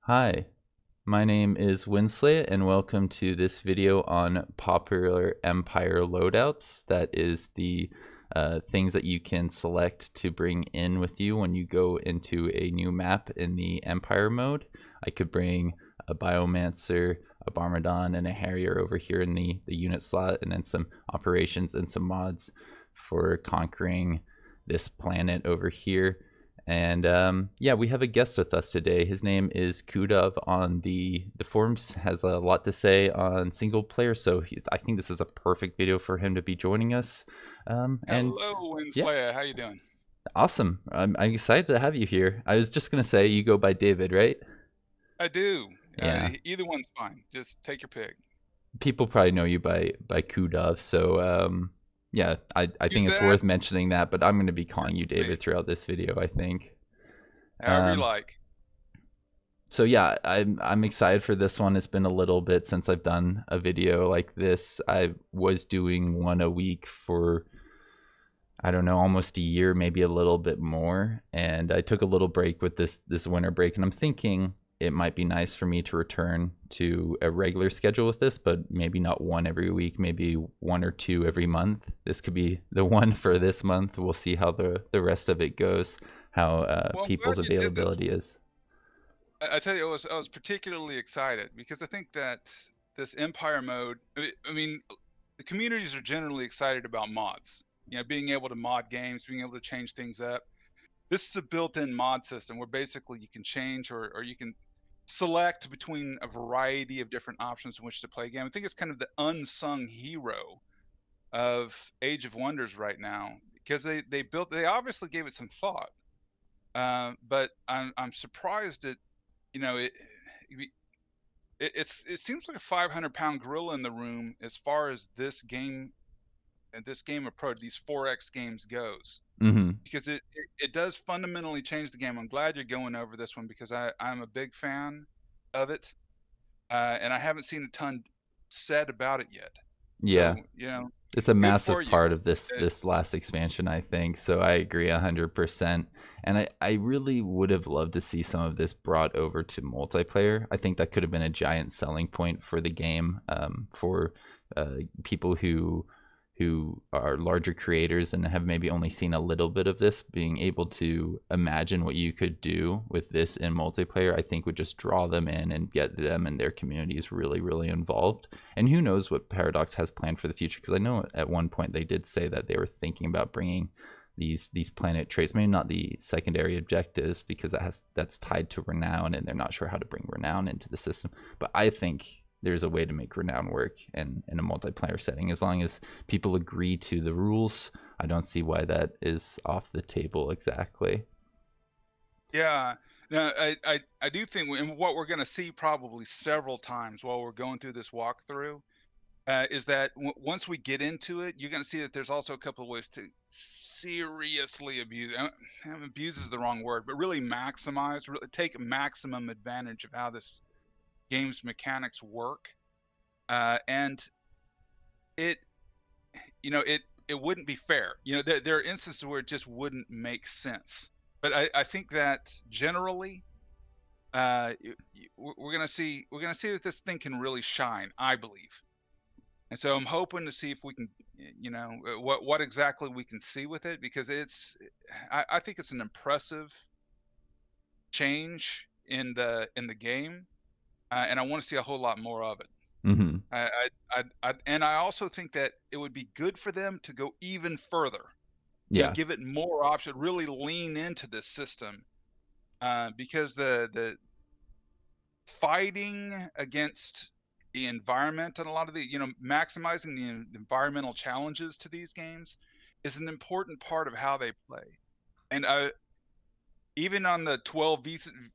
Hi, my name is Winsley, and welcome to this video on popular Empire loadouts. That is the things that you can select to bring in with you when you go into a new map in the Empire mode. I could bring a Biomancer, a Barmadon, and a Harrier over here in the unit slot, and then some operations and some mods for conquering this planet over here. And yeah, we have a guest with us today. His name is Coodav on the forums. Has a lot to say on single player, so I think this is a perfect video for him to be joining us. And Hello, yeah, Winslayer. How you doing? awesome. I'm excited to have you here. I was just gonna say you go by David, right? I do. Yeah. Either one's fine. Just take your pick. People probably know you by Coodav, so yeah, I Use think it's that. worth mentioning that. But I'm gonna be Works calling you for me. David throughout this video, I think. However you Um, like. So yeah, I'm excited for this one. It's been a little bit since I've done a video like this. I was doing one a week for I don't know, almost a year, maybe a little bit more, and I took a little break with this winter break, and I'm thinking it might be nice for me to return to a regular schedule with this, but maybe not one every week, maybe one or two every month. This could be the one for this month. We'll see how the rest of it goes, how Well, I'm glad people's you did this. availability is. I tell you, I was particularly excited because I think that this Empire mode. I mean, the communities are generally excited about mods. Being able to mod games, being able to change things up. This is a built-in mod system where basically you can change or you can select between a variety of different options in which to play a game. I think it's kind of the unsung hero of Age of Wonders right now because they obviously gave it some thought, but I'm surprised that you know it. It seems like a 500-pound gorilla in the room as far as this game and this game approach, these 4X games goes, Hmm. because it does fundamentally change the game. I'm glad you're going over this one because I'm a big fan of it, and I haven't seen a ton said about it yet. Yeah. So It's a good for massive you. part of this Uh, this last expansion, I think. So I agree 100%. And I really would have loved to see some of this brought over to multiplayer. I think that could have been a giant selling point for the game, for people who are larger creators and have maybe only seen a little bit of this, being able to imagine what you could do with this in multiplayer, I think would just draw them in and get them and their communities really, really involved. And who knows what Paradox has planned for the future? Because I know at one point they did say that they were thinking about bringing these planet traits, maybe not the secondary objectives because that's tied to renown, and they're not sure how to bring renown into the system. But I think there's a way to make renown work in a multiplayer setting as long as people agree to the rules. I don't see why that is off the table exactly. yeah. No, I do think, and what we're going to see probably several times while we're going through this walkthrough, is that once we get into it, you're going to see that there's also a couple of ways to seriously abuse. Abuse is the wrong word, but really maximize, really take maximum advantage of how this game's mechanics work. And it, it wouldn't be fair. There are instances where it just wouldn't make sense. But I think that generally, we're gonna see that this thing can really shine. I believe. And so I'm hoping to see if we can, what exactly we can see with it because I think it's an impressive change in the game, and I want to see a whole lot more of it. Hmm. And I also think that it would be good for them to go even further. Yeah. Give it more option, really lean into this system, because the fighting against the environment and a lot of maximizing the environmental challenges to these games is an important part of how they play. And even on the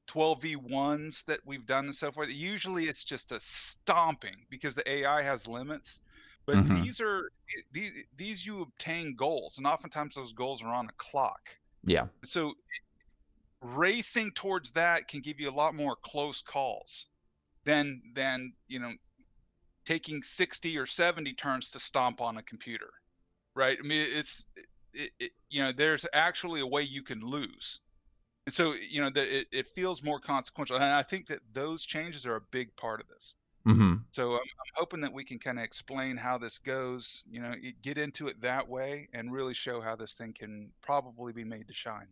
12v1s that we've done and so forth, usually it's just a stomping because the AI has limits. But Hmm. these you obtain goals, and oftentimes those goals are on a clock. Yeah. So racing towards that can give you a lot more close calls than taking 60 or 70 turns to stomp on a computer, right? I mean, there's actually a way you can lose. And so, it feels more consequential, and I think that those changes are a big part of this. Hmm. So I'm hoping that we can kind of explain how this goes, get into it that way and really show how this thing can probably be made to shine.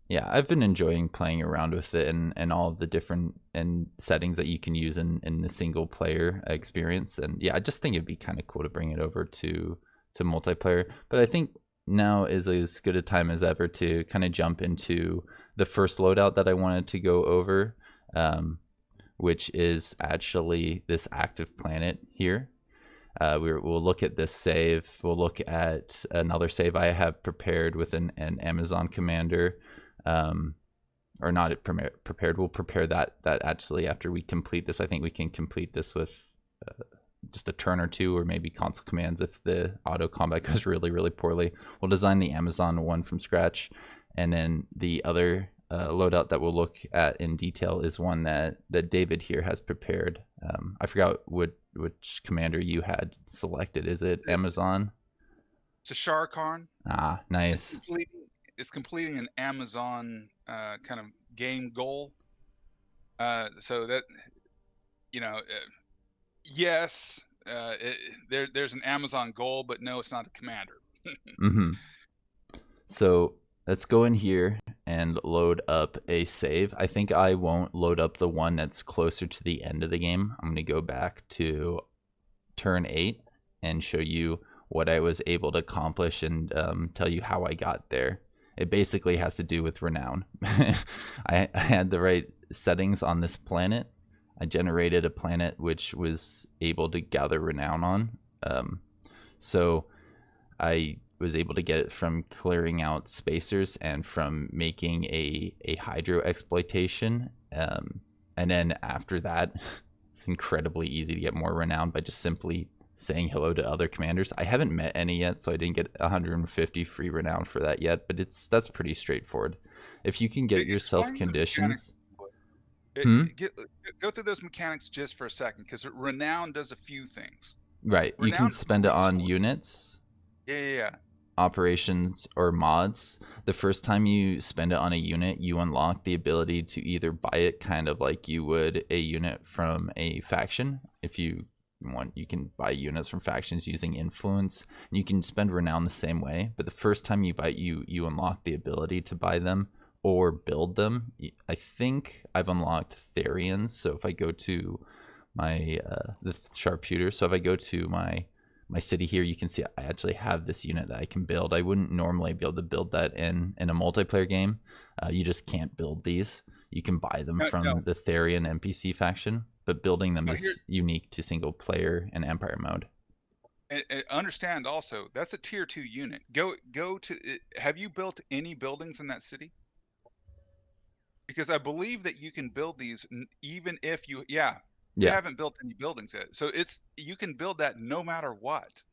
Yeah, I've been enjoying playing around with it and all of the different and settings that you can use in the single player experience. And yeah, I just think it'd be kind of cool to bring it over to multiplayer. But I think now is as good a time as ever to kind of jump into the first loadout that I wanted to go over, um, which is actually this active planet here. We'll look at this save. We'll look at another save I have prepared with an Amazon commander, um, or not prepared. We'll prepare that actually after we complete this. I think we can complete this with just a turn or two, or maybe console commands if the auto combat goes really poorly. We'll design the Amazon one from scratch, and then the other loadout that we'll look at in detail is one that David here has prepared. I forgot which commander you had selected. Is it Amazon? It's a Shakarn. Ah, It's nice. completing it's completing an Amazon kind of game goal. So that you know, yes, there's an Amazon goal, but no, it's not a commander. Mm-hmm. So let's go in here and load up a save. I think I won't load up the one that's closer to the end of the game. I'm going to go back to turn 8 and show you what I was able to accomplish and tell you how I got there. It basically has to do with renown. I had the right settings on this planet. I generated a planet which was able to gather renown on. So I was able to get it from clearing out spacers and from making a hydro exploitation. And then after that, it's incredibly easy to get more renown by just simply saying hello to other commanders. I haven't met any yet, so I didn't get 150 free renown for that yet, but that's pretty straightforward. If you can get yourself Explain the mechanics. conditions. Hmm? Go through those mechanics just for a second, because renown does a few things. Right. You can Renown is a spend it on resource. units, Yeah. operations, or mods. The first time you spend it on a unit, you unlock the ability to either buy it kind of like you would a unit from a faction. If you want, you can buy units from factions using influence, and you can spend renown the same way. But the first time you buy, you unlock the ability to buy them or build them. I think I've unlocked Therians, so if I go to my the sharpshooter, so if I go to my city here, you can see I actually have this unit that I can build. I wouldn't normally be able to build that in a multiplayer game. You just can't build these. You can buy them No, no. from the Therian NPC faction, but building them No, here, is unique to single player and Empire mode. and understand also that's a tier 2 unit. Go to. Have you built any buildings in that city? Because I believe that you can build these even if you Yeah, haven't built any buildings yet. So you can build that no matter what.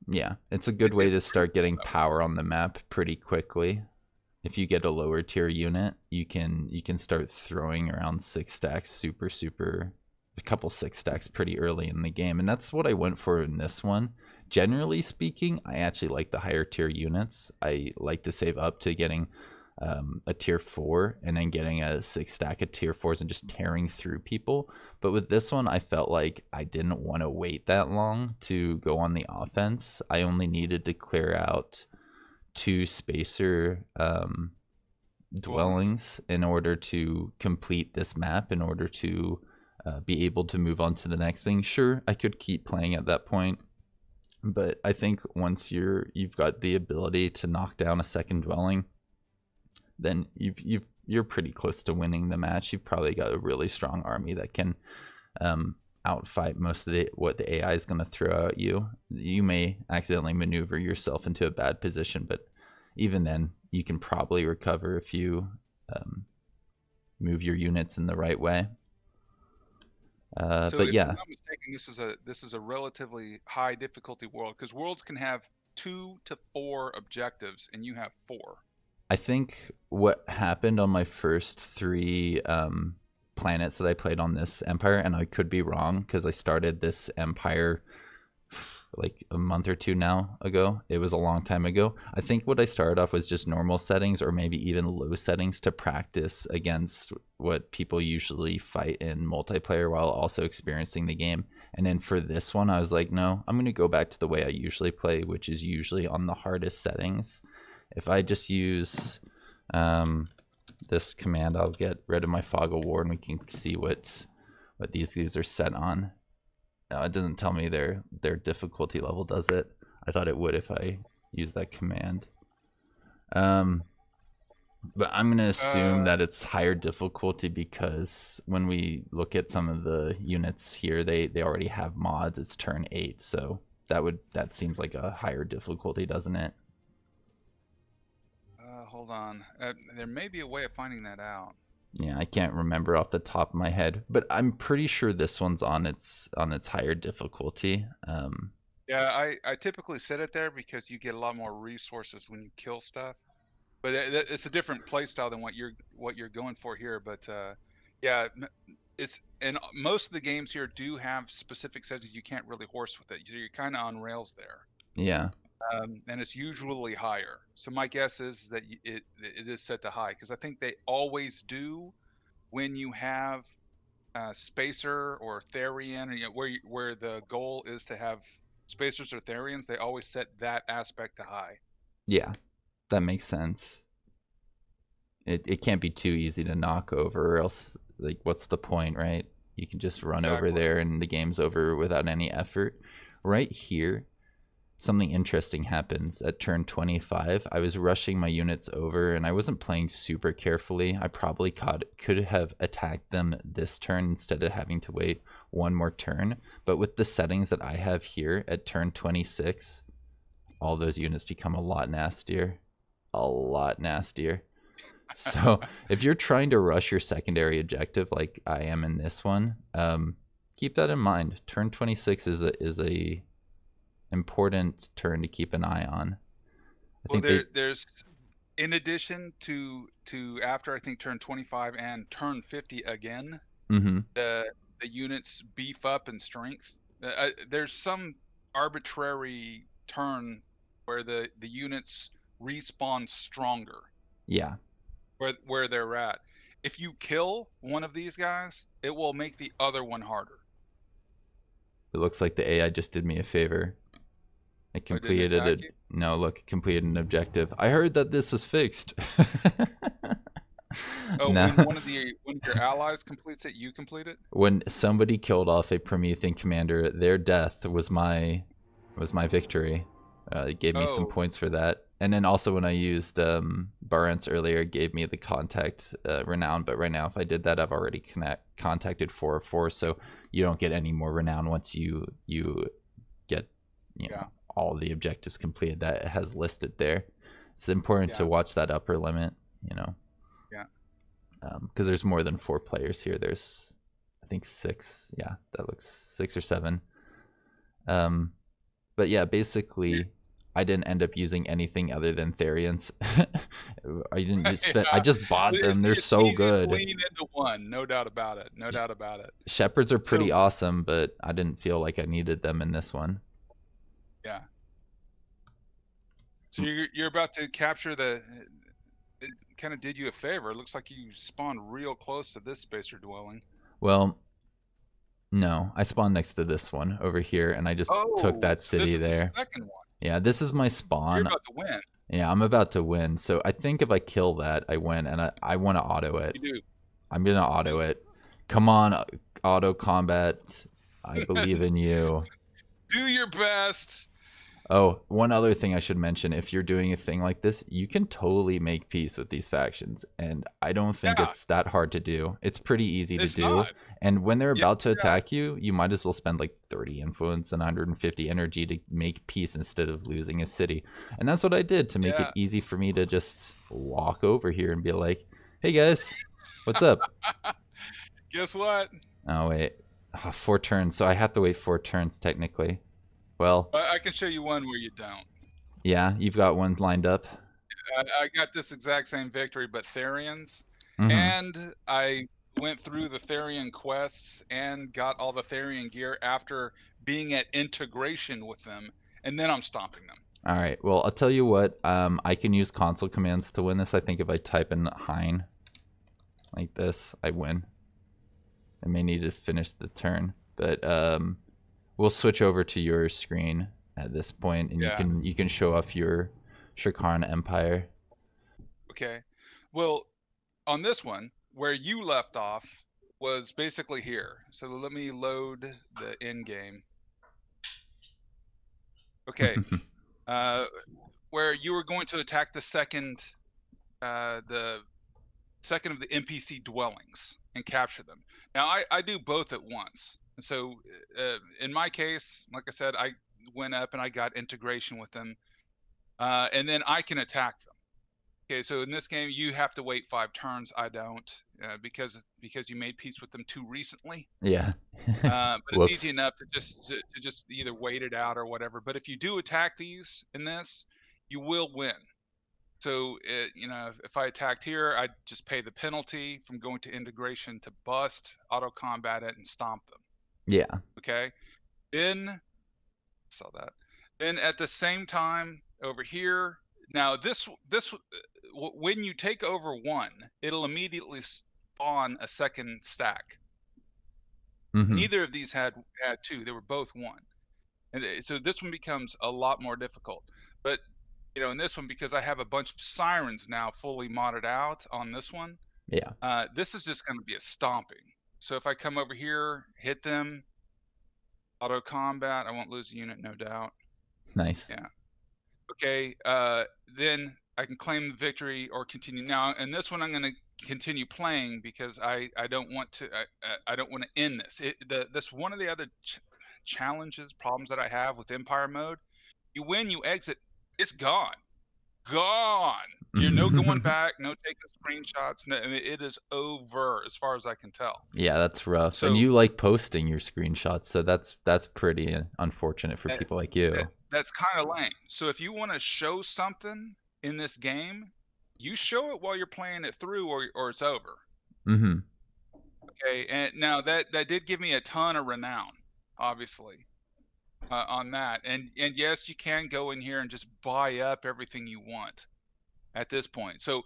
yeah, it's a good way It's to pretty start cool getting that way. power on the map pretty quickly. If you get a lower tier unit, you can start throwing around 6 stacks super a couple 6 stacks pretty early in the game, and that's what I went for in this one. Generally speaking, I actually like the higher tier units. I like to save up to getting a tier 4 and then getting a 6 stack of tier 4s and just tearing through people. But with this one, I felt like I didn't want to wait that long to go on the offense. I only needed to clear out 2 spacer Dwellings. dwellings in order to complete this map, in order to be able to move on to the next thing. Sure, I could keep playing at that point, but I think once you've got the ability to knock down a second dwelling, then you're pretty close to winning the match. You've probably got a really strong army that can outfight most of what the AI is going to throw at you. You may accidentally maneuver yourself into a bad position, but even then, you can probably recover if you um, move your units in the right way. So But if I'm yeah, not mistaken, this is a relatively high difficulty world, because worlds can have 2 to 4 objectives, and you have 4. I think what happened on my first 3 planets that I played on this empire, and I could be wrong because I started this empire like a month or two now ago. It was a long time ago. I think what I started off was just normal settings or maybe even low settings to practice against what people usually fight in multiplayer while also experiencing the game. And then for this one, I was like, no, I'm going to go back to the way I usually play, which is usually on the hardest settings. If I just use this command, I'll get rid of my fog of war and we can see what these are set on. No, it doesn't tell me their difficulty level, does it? I thought it would if I use that command. But I'm gonna assume that it's higher difficulty because when we look at some of the units here, they already have mods. It's turn 8, so that seems like a higher difficulty, doesn't it? Hold on. There may be a way of finding that out. Yeah, I can't remember off the top of my head, but I'm pretty sure this one's on its higher difficulty. Yeah, I typically set it there because you get a lot more resources when you kill stuff. But it's a different play style than what you're going for here. But yeah, it's and most of the games here do have specific settings you can't really horse with it. You're kind of on rails there. Yeah. And it's usually higher. So my guess is that it is set to high because I think they always do when you have Spacer or Therian, or where the goal is to have Spacers or Therians. They always set that aspect to high. Yeah, that makes sense. It can't be too easy to knock over, or else like what's the point, right? You can just run over Exactly. there and the game's over without any effort. Right here, something interesting happens at turn 25. I was rushing my units over and I wasn't playing super carefully. I probably could have attacked them this turn instead of having to wait one more turn. But with the settings that I have here at turn 26, all those units become a lot nastier. A lot nastier. So if you're trying to rush your secondary objective like I am in this one, keep that in mind. Turn 26 is a important turn to keep an eye on. I Well, think they. there's in addition to after I think turn 25 and turn 50 again, Mm-hmm. the units beef up in strength. There's some arbitrary turn where the units respawn stronger Yeah, where they're at. If you kill one of these guys, it will make the other one harder. it looks like the AI just did me a favor. It Oh, it didn't completed attack it. you? No, look, it completed an objective. I heard that this was fixed. Oh, No. when one of your allies completes it, you complete it? When somebody killed off a Promethean commander, their death was my victory. It gave me some Oh, points for that. And then also when I used Barents earlier, it gave me the contact renown. But right now, if I did that, I've already contacted 4 of 4, so you don't get any more renown once you get yeah, all the objectives completed. That it has listed there. It's important to yeah, watch that upper limit, yeah. because there's more than 4 players here. There's I think 6. Yeah, that looks 6 or 7. Um, but yeah, You- basically, I didn't end up using anything other than Therians. I didn't use. I Yeah, just bought them. They're it's so easy to good. lean into one, no doubt about it. No doubt about it. Shepherds are pretty So, awesome, but I didn't feel like I needed them in this one. yeah. So you're about to capture the. It kind of did you a favor. It looks like you spawned real close to this spacer dwelling. Well, no, I spawned next to this one over here, and I just took Oh, that so this city is the there. second one. Yeah, this is my You're spawn. about to win. Yeah, I'm about to win. So I think if I kill that, I win, and I want to auto it. You do. I'm gonna auto it. Come on, auto combat. I believe in you. Do your best. Oh, one other thing I should mention, if you're doing a thing like this, you can totally make peace with these factions, and I don't think Yeah, it's that hard to do. It's pretty easy to it's do, not. and when they're Yeah, about to yeah, attack you, you might as well spend like 30 influence and 150 energy to make peace instead of losing a city. And that's what I did to make it yeah. easy for me to just walk over here and be like, "Hey guys, what's up?" Guess what? Oh wait, 4 turns, so I have to wait 4 turns technically. Well, I can show you one where you don't. yeah, you've got one lined up. I got this exact same victory, but Therians, Mm-hmm. and I went through the Therian quests and got all the Therian gear after being at integration with them, and then I'm stomping them. All right. Well, I'll tell you what. I can use console commands to win this. I think if I type in Hein like this, I win. I may need to finish the turn, but we'll switch over to your screen at this point, and Yeah. you can show off your Shakarn Empire. Okay. Well, on this one, where you left off was basically here. So let me load the end game. Okay. Where you were going to attack the second of the NPC dwellings and capture them. Now I do both at once. And so in my case, like I said, I went up and I got integration with them, and then I can attack them. Okay, so in this game you have to wait 5 turns. I don't, because you made peace with them too recently. Yeah. But it's Whoops. easy enough to just either wait it out or whatever. But if you do attack these in this, you will win. So if I attacked here, I'd just pay the penalty from going to integration to bust, auto combat it, and stomp them. Yeah. Okay. Then saw that. Then at the same time over here, now this when you take over one, it'll immediately spawn a second stack. Mm-hmm. Neither of these had two; they were both one, and so this one becomes a lot more difficult. But in this one, because I have a bunch of sirens now fully modded out on this one, Yeah. this is just going to be a stomping. So if I come over here, hit them, auto combat, I won't lose a unit, no doubt. Nice. Yeah. Okay. Then I can claim the victory or continue. Now, in this one, I'm going to continue playing because I don't want to I don't want to end this. This one of the other challenges, problems that I have with Empire mode. You win, you exit, it's gone. Gone. You're no going back, no taking screenshots. No, I mean, it is over as far as I can tell. Yeah, that's rough. And So you like posting your screenshots, so that's pretty unfortunate for that, people like you. that's kind of lame. So if you want to show something in this game, you show it while you're playing it through, or it's over. Mm-hmm. Okay. And now that did give me a ton of renown, obviously, on that. And yes, you can go in here and just buy up everything you want at this point. So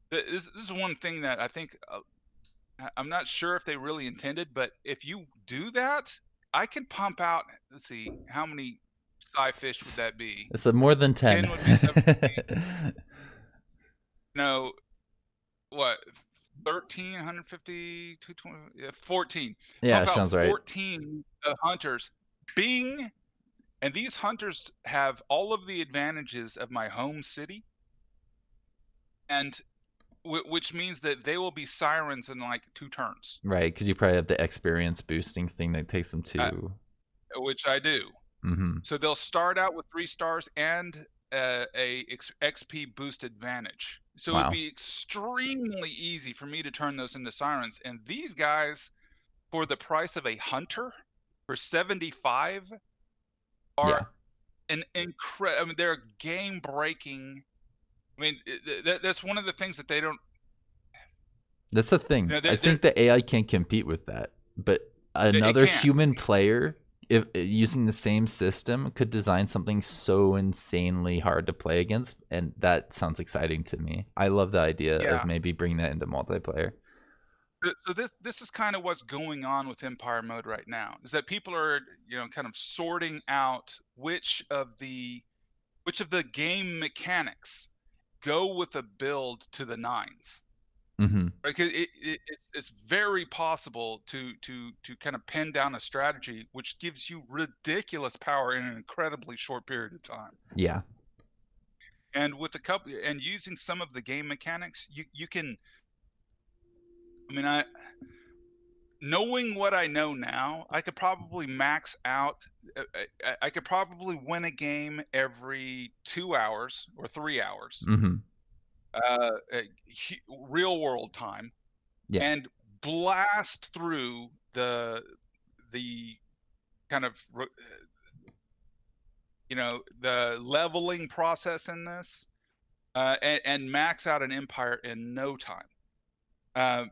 this is one thing that I think I'm not sure if they really intended, but if you do that, I can pump out. Let's see, how many sky fish would that be? It's a more than 10. 10 would be 17. No, what? 13, 150, 220, yeah, 14. Yeah, Pump out sounds right. 14 hunters. Bing! And these hunters have all of the advantages of my home city, and which means that they will be sirens in like 2 turns. Right, because you probably have the experience boosting thing that takes them Uh, to. which I do. Mm-hmm. So they'll start out with 3 stars and a XP boost advantage. So it'd Wow. be extremely easy for me to turn those into sirens. And these guys, for the price of a hunter, for 75, Yeah. are an incredible. I mean, they're game breaking. I mean, that's one of the things that they don't. That's the thing. I think the AI can't compete with that. But It another can't. human player, if using the same system, could design something so insanely hard to play against, and that sounds exciting to me. I love the idea of Yeah. maybe bringing that into multiplayer. So this is kind of what's going on with Empire mode right now, is that people are kind of sorting out which of the game mechanics go with a build to the nines. Mm-hmm. Right? 'Cause it's very possible to kind of pin down a strategy which gives you ridiculous power in an incredibly short period of time. Yeah. And with a couple and using some of the game mechanics, you can. I mean, knowing what I know now, I could probably max out. I could probably win a game every 2 hours or 3 hours, Mm-hmm. uh, uh, real world time, Yeah. and blast through the kind of the leveling process in this, and max out an empire in no time.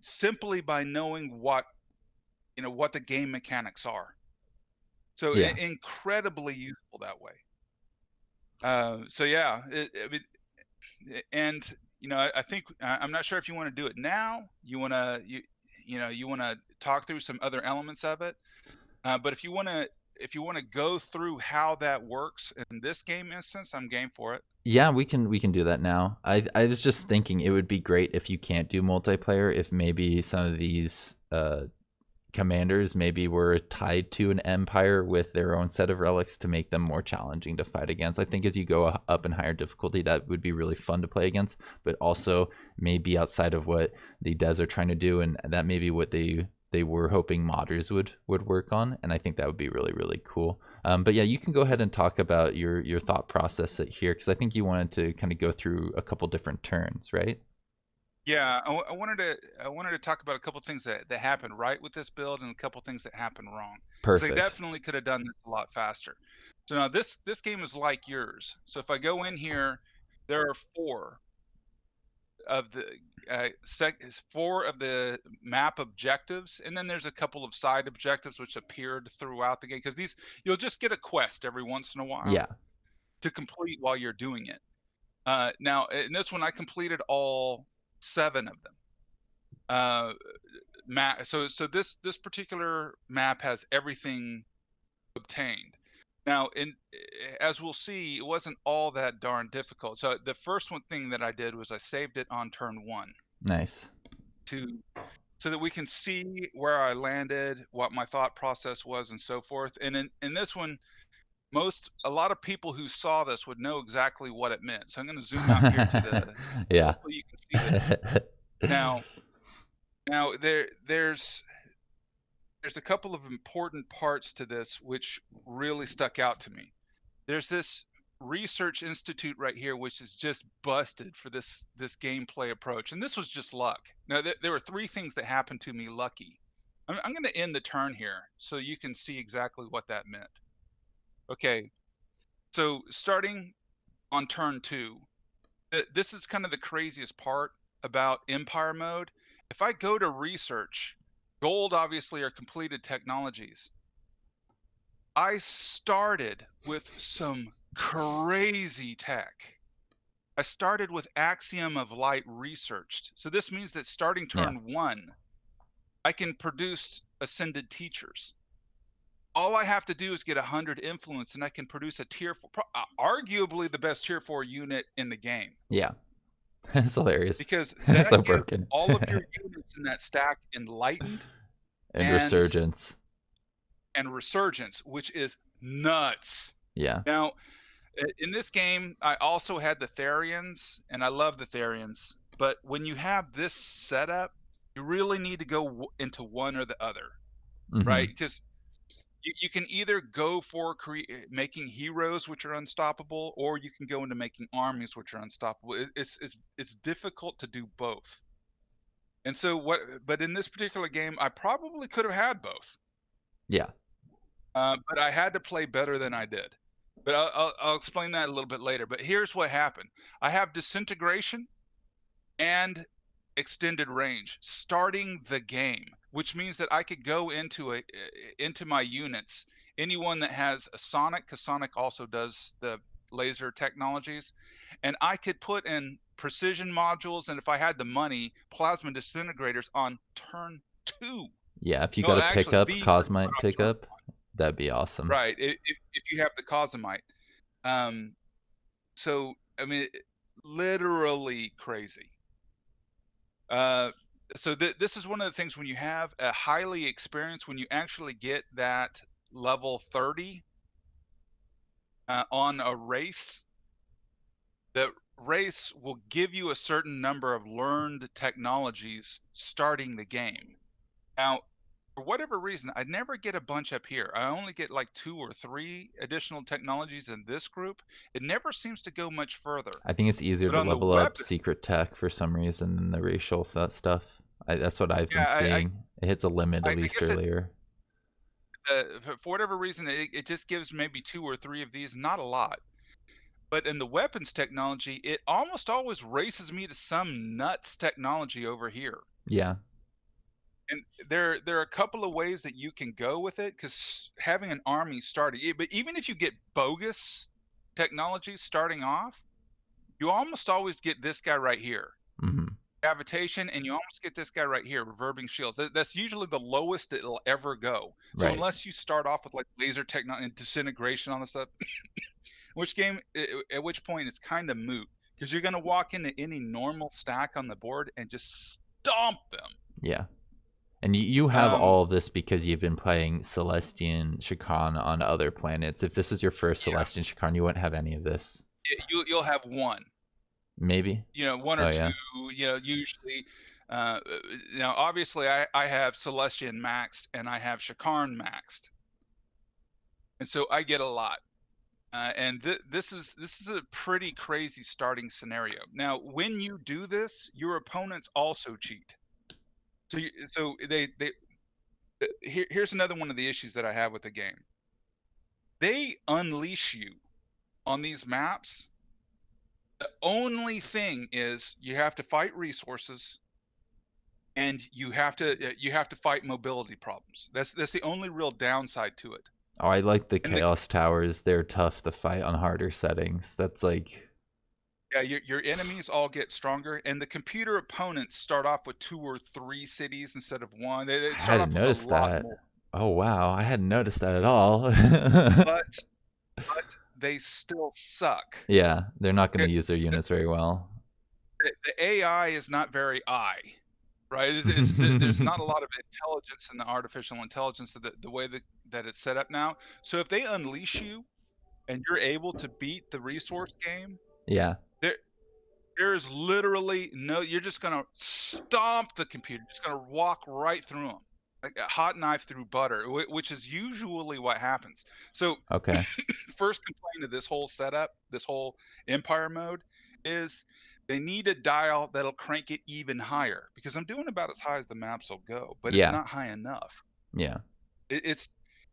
simply by knowing what the game mechanics are. So Yeah. incredibly useful that way. So yeah, and I think I'm not sure if you want to do it now. You want to talk through some other elements of it. But if you want to go through how that works in this game instance, I'm game for it. Yeah, we can do that now. I was just thinking it would be great if you can't do multiplayer, if maybe some of these commanders maybe were tied to an empire with their own set of relics to make them more challenging to fight against. I think as you go up in higher difficulty, that would be really fun to play against, but also maybe outside of what the devs are trying to do, and that may be what they were hoping modders would work on, and I think that would be really really cool. But yeah, you can go ahead and talk about your thought process here, because I think you wanted to kind of go through a couple different turns, right? Yeah, I wanted to talk about a couple things that happened right with this build and a couple things that happened wrong, because they Perfect. definitely could have done this a lot faster. So now this game is like yours. So if I go in here, there are of the four of the map objectives, and then there's a couple of side objectives which appeared throughout the game, because these you'll just get a quest every once in a while Yeah. to complete while you're doing it. Now in this one, I completed all 7 of them. Uh, so this particular map has everything obtained. Now, as we'll see, it wasn't all that darn difficult. So the first one thing that I did was I saved it on turn 1 Nice. to so that we can see where I landed, what my thought process was, and so forth. And in this one, a lot of people who saw this would know exactly what it meant. So I'm going to zoom out here to the. Yeah. Hopefully, you can see this. Now, now there's a couple of important parts to this which really stuck out to me. There's this research institute right here which is just busted for this gameplay approach, and this was just luck. Now there were 3 things that happened to me lucky. I'm going to end the turn here so you can see exactly what that meant. Okay, so starting on turn 2, this is kind of the craziest part about Empire mode. If I go to research, gold obviously are completed technologies. I started with some crazy tech. I started with Axiom of Light researched. So this means that starting Yeah. turn 1, I can produce ascended teachers. All I have to do is get 100 influence and I can produce a tier 4, arguably the best tier 4 unit in the game. Yeah. It's hilarious. Because that So gives broken. all of your units in that stack enlightened And and resurgence. resurgence, which is nuts. Yeah. Now, in this game, I also had the Therians, and I love the Therians. But when you have this setup, you really need to go into one or the other, Hmm. right? Because you can either go for making heroes, which are unstoppable, or you can go into making armies, which are unstoppable. It's difficult to do both. And so but in this particular game, I probably could have had both, Yeah. but I had to play better than I did. But I'll explain that a little bit later. But here's what happened: I have disintegration and extended range starting the game, which means that I could go into my units, anyone that has a sonic, because sonic also does the laser technologies, and I could put in precision modules, and if I had the money, plasma disintegrators on turn 2. Yeah. If you got No, a actually, pickup, these are Cosmite on turn pickup, that'd be awesome. right. If you have the Cosmite. Um, so I mean, literally crazy. Uh, so this is one of the things when you have a highly experienced, when you actually get that level 30 on a race, the race will give you a certain number of learned technologies starting the game. Now, for whatever reason, I never get a bunch up here. I only get like 2 or 3 additional technologies in this group. It never seems to go much further. I think it's easier But to on the level up weapon, secret tech for some reason than the racial stuff. That's what I've been yeah, seeing. It hits a limit at I least guess earlier. for whatever reason, it just gives maybe 2 or 3 of these, not a lot. But in the weapons technology, it almost always races me to some nuts technology over here. Yeah. And there are a couple of ways that you can go with it, because having an army starting, but even if you get bogus technology starting off, you almost always get this guy right here, Hmm. cavitation, and you almost get this guy right here, reverbing shields. That's usually the lowest it'll ever go. So Right. unless you start off with like laser technology and disintegration on the stuff, which game at which point it's kind of moot, because you're going to walk into any normal stack on the board and just stomp them. Yeah. And you have Um, all of this because you've been playing Celestian Shakarn on other planets. If this was your first yeah, Celestian Shakarn, you wouldn't have any of this. you'll have one, Maybe. one or Oh two, yeah. usually. Uh, Now, obviously, I have Celestian maxed and I have Shakarn maxed, and so I get a lot. And this is a pretty crazy starting scenario. Now, when you do this, your opponents also cheat. So they here's another one of the issues that I have with the game. They unleash you on these maps. The only thing is you have to fight resources, and you have to fight mobility problems. That's the only real downside to it. Oh, I like the And the Chaos Towers. They're tough to fight on harder settings. That's like Yeah, your enemies all get stronger, and the computer opponents start off with 2 or 3 cities instead of 1. They I start hadn't off with a noticed lot that. more, Oh wow, I hadn't noticed that at all. but but they still suck. Yeah, they're not going to It use their the units very well. the AI is not very right? There's not a lot of intelligence in the artificial intelligence, the way that it's set up now. So if they unleash you and you're able to beat the resource game, Yeah. there there's literally no, you're just gonna stomp the computer, just gonna walk right through them, like a hot knife through butter, which is usually what happens. So, Okay. first complaint of this whole setup, this whole Empire mode, is they need a dial that'll crank it even higher, because I'm doing about as high as the maps will go, but it's Yeah. not high enough. Yeah. It's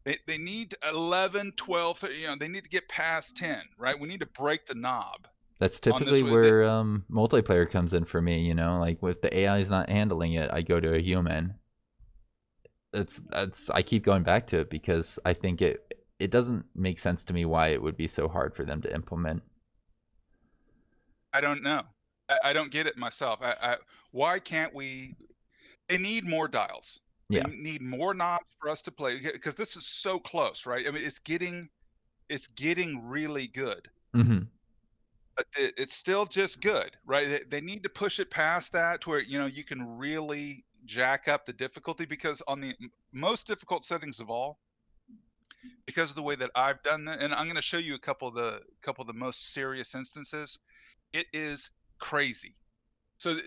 they need 11, 12, they need to get past 10, right? We need to break the knob That's on this typically way. where multiplayer comes in for me, you know? Like if the AI is not handling it, I go to a human. That's I keep going back to it because I think it doesn't make sense to me why it would be so hard for them to implement. I don't know. I don't get it myself. Why can't we? They need more dials. They Yeah. need more knobs for us to play, because this is so close, right? I mean, it's getting really good, Mhm. but it's still just good, right? They need to push it past that to where you can really jack up the difficulty, because on the most difficult settings of all, because of the way that I've done that, and I'm going to show you a couple of the most serious instances. It is crazy. So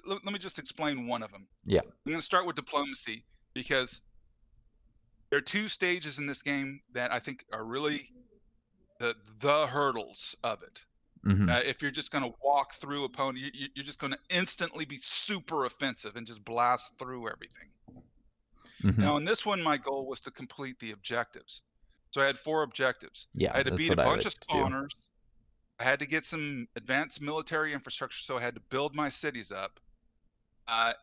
let me just explain one of them. Yeah. I'm going to start with diplomacy, because there are two stages in this game that I think are really the hurdles of it. Mhm. If you're just going to walk through opponent, you're just going to instantly be super offensive and just blast through everything. Mhm. Now, in this one, my goal was to complete the objectives. So I had 4 objectives. I Yeah, had to that's beat a what I bunch of like to do. spawners. I had to get some advanced military infrastructure, so I had to build my cities up.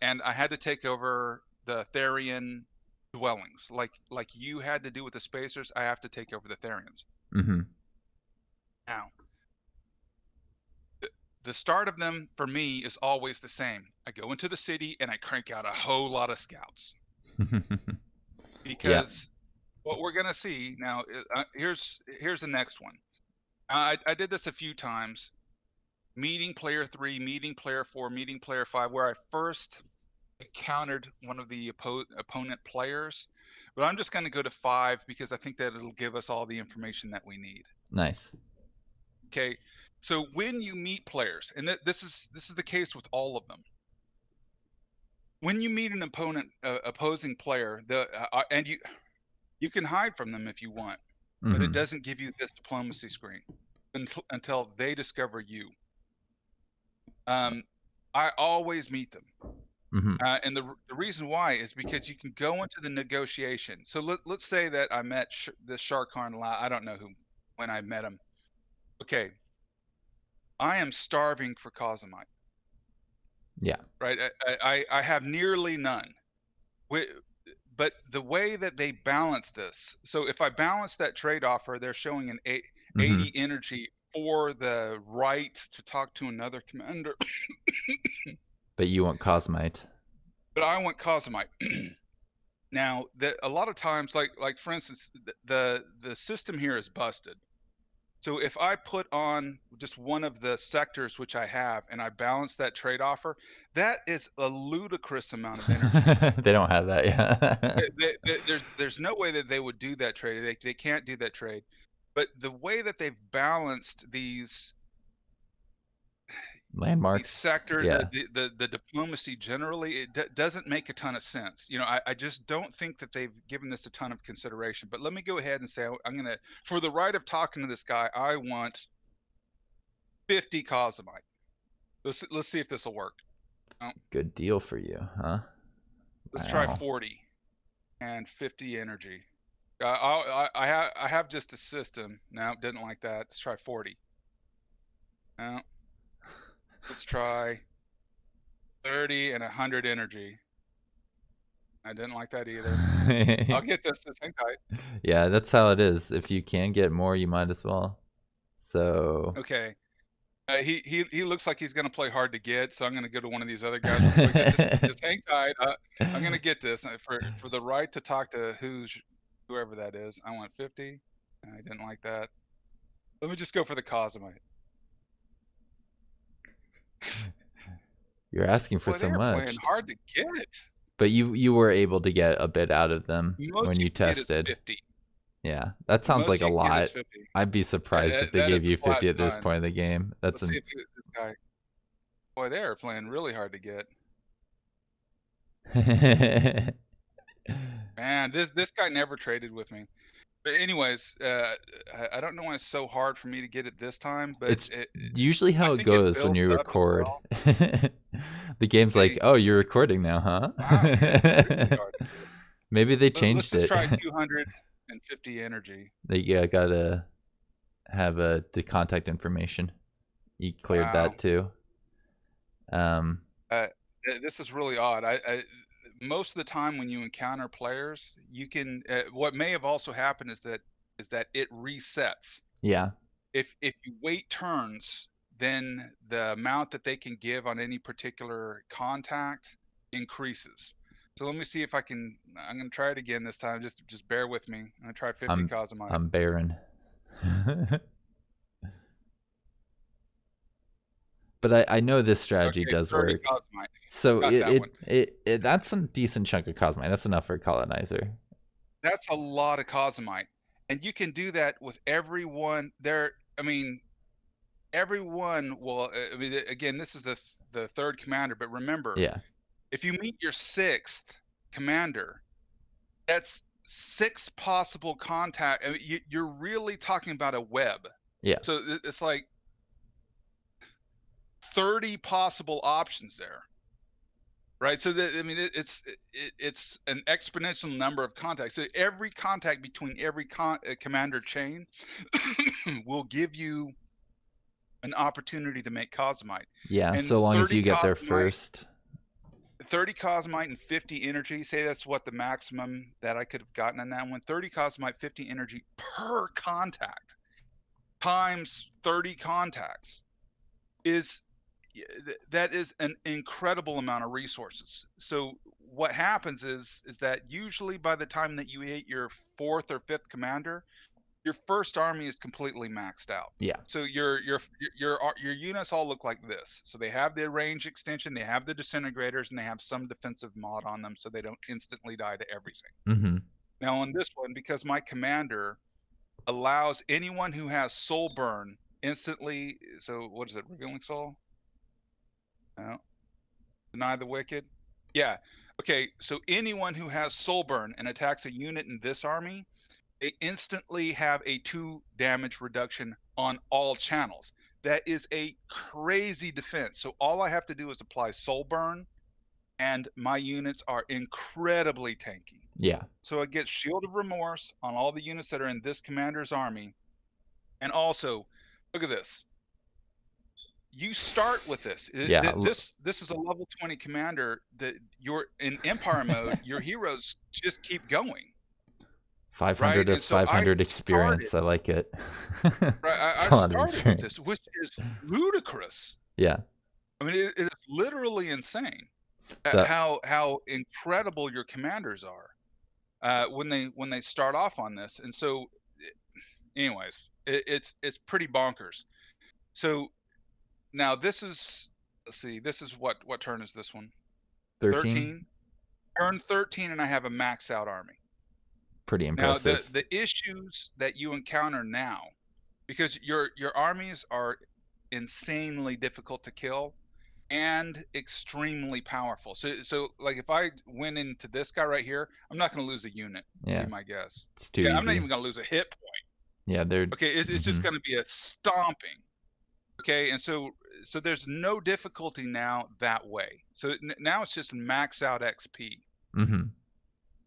And I had to take over the Therian dwellings, like you had to do with the Spacers. I have to take over the Therians. Mhm. Now, the start of them for me is always the same. I go into the city and I crank out a whole lot of scouts, Yeah. because what we're gonna see now, here's the next one. I did this a few times. Meeting player 3, meeting player 4, meeting player 5, where I first encountered one of the opponent players, but I'm just going to go to 5 because I think that it'll give us all the information that we need. Nice. Okay, so when you meet players, and this is the case with all of them, when you meet an opposing player, and you can hide from them if you want, but it Mhm. doesn't give you this diplomacy screen until they discover you. Um, I always meet them. Mhm. And the reason why is because you can go into the negotiation. So let's say that I met this Shakarn. I don't know when I met him. Okay. I am starving for Cosmite, Yeah. right? I have nearly none. Wi But the way that they balance this, so if I balance that trade offer, they're showing an 80 Hmm. energy for the right to talk to another commander, But you want Cosmite. but I want Cosmite. Now, a lot of times, like for instance, the system here is busted. So if I put on just one of the sectors which I have and I balance that trade offer, that is a ludicrous amount of energy. They don't have that, yeah. There's no way that they would do that trade. They can't do that trade. But the way that they've balanced these Landmarks, sectors, yeah. the diplomacy generally, it doesn't make a ton of sense. I just don't think that they've given this a ton of consideration. But let me go ahead and say I'm gonna, for the right of talking to this guy, I want 50 Cosmite. Let's see if this will work. Oh, Good deal for you, huh? let's try Wow. 40 and 50 energy. I have just a system. No, didn't like that. Let's try 40. No, let's try 30 and 100 energy. I didn't like that either. I'll get this. This hang tight. Yeah, that's how it is. If you can get more, you might as well. So, Okay. He looks like he's gonna play hard to get, so I'm gonna go to one of these other guys real quick. Just hang tight. I'm gonna get this for the right to talk to whoever that is. I want 50. I didn't like that. Let me just go for the Cosmite. you're asking for Boy, so they are playing much. hard to get. But you were able to get a bit out of them Most when you you can get is tested. 50. Yeah, that The sounds most like a you can get is lot. 50. I'd be surprised if they That is gave a you flat 50 at this none. point in the game. That's Let's see an if this guy. Boy, they are playing really hard to get. Man, this guy never traded with me. But anyways, I don't know why it's so hard for me to get it this time, but It's usually I how it think it goes when builds you up as record. well. The game's like, Okay. "Oh, you're recording now, Wow, he is really huh?" hard to get. Maybe they Let's changed just it. try 250 energy. They gotta have the contact information. You cleared Wow. that too. Um, Uh, this is really odd. Most of the time when you encounter players, you can. What may have also happened is that it resets. yeah, If you wait turns, then the amount that they can give on any particular contact increases. So let me see if I can. I'm going to try it again this time. Just bear with me. I'm going to try 50 I'm Cosmite. I'm barren. But I know this strategy Okay, does 30 work. Cosmite. So Got that one. that's a decent chunk of cosmite. That's enough for a colonizer. That's a lot of Cosmite, and you can do that with everyone. I mean, everyone will. I mean, again, this is the third commander, but remember, Yeah, if you meet your sixth commander, that's six possible contact. I mean, you're really talking about a web. yeah, So it's like 30 possible options there, right? So that, I mean, it's an exponential number of contacts. So every contact between every commander chain will give you an opportunity to make Cosmite. yeah. And So long as 30 you get there Cosmite, first. 30 Cosmite and 50 energy, say that's what the maximum that I could have gotten on that one. 30 Cosmite, 50 energy per contact times 30 contacts is that is an incredible amount of resources. So what happens is that usually by the time that you hit your fourth or fifth commander, your first army is completely maxed out. Yeah, So your units all look like this. So they have the range extension, they have the disintegrators, and they have some defensive mod on them, so they don't instantly die to everything. mm-hmm. Now on this one, because my commander allows anyone who has soul burn instantly. So what is it? Revealing soul? No. Deny the wicked. Yeah. Okay. So anyone who has soul burn and attacks a unit in this army, they instantly have a 2 damage reduction on all channels. That is a crazy defense. So all I have to do is apply soul burn, and my units are incredibly tanky. Yeah, So it gets Shield of Remorse on all the units that are in this commander's army. And also, look at this. you start with this. Yeah. This is a level 20 commander that you're in Empire mode. Your heroes just keep going, 500 right? of And so 500 experience. I like it. It's I a lot of started with experience. this, which is ludicrous. Yeah. I mean, it is literally insane So how incredible your commanders are when they start off on this. And so, anyways, it's pretty bonkers. So now this is, let's see, this is what turn is this one? 13, 13. Turn 13, and I have a maxed out army. pretty Now impressive. the issues that you encounter now, because your armies are insanely difficult to kill and extremely powerful. So like if I went into this guy right here, I'm not going to lose a unit, would be Yeah, my guess. it's too Yeah, I'm not easy. even going to lose a hit point. Yeah, they're. Okay, it's just Mhm. going to be a stomping. Okay, and so there's no difficulty now that way. So now it's just max out XP Mhm.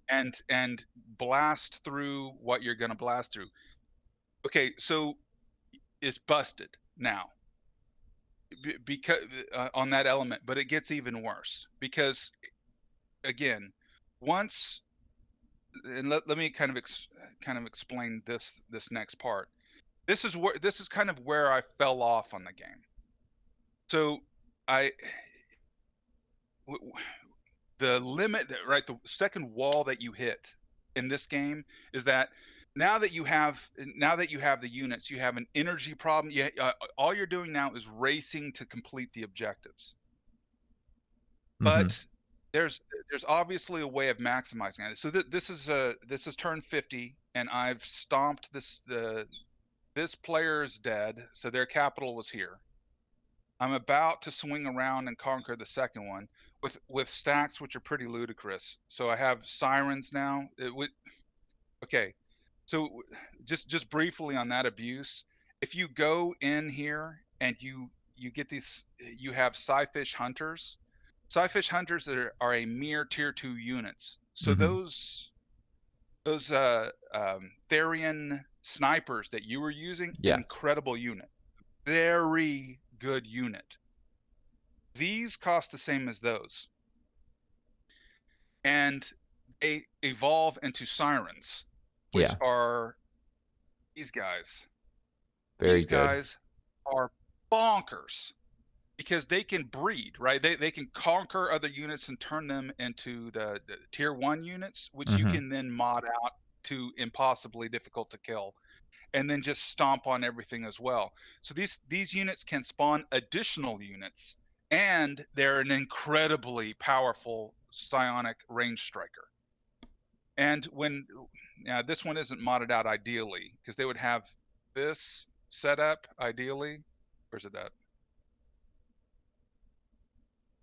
and blast through what you're going to blast through. Okay, so it's busted now because on that element, but it gets even worse because again, once and let me kind of explain this next part. This is kind of where I fell off on the game. So I w- the limit that right the second wall that you hit in this game is that now that you have the units, you have an energy problem. All you're doing now is racing to complete the objectives. Mhm. But there's there's obviously a way of maximizing it. So this is turn 50, and I've stomped this player is dead, so their capital was here. I'm about to swing around and conquer the second one with stacks which are pretty ludicrous. So I have sirens now. Okay, so just briefly on that abuse, if you go in here and you get these, you have Psyfish Hunters. Psyfish Hunters are a mere tier 2 units. So Mhm. those Therian snipers that you were using, Yeah. incredible unit, very good unit. These cost the same as those, and they evolve into sirens, which Yeah. are these guys. Very These good. guys are bonkers because they can breed, right? They can conquer other units and turn them into the tier 1 units, which you Mhm. can then mod out to impossibly difficult to kill, and then just stomp on everything as well. So these units can spawn additional units, and they're an incredibly powerful psionic range striker. And when now this one isn't modded out ideally because they would have this setup ideally. Where's it at?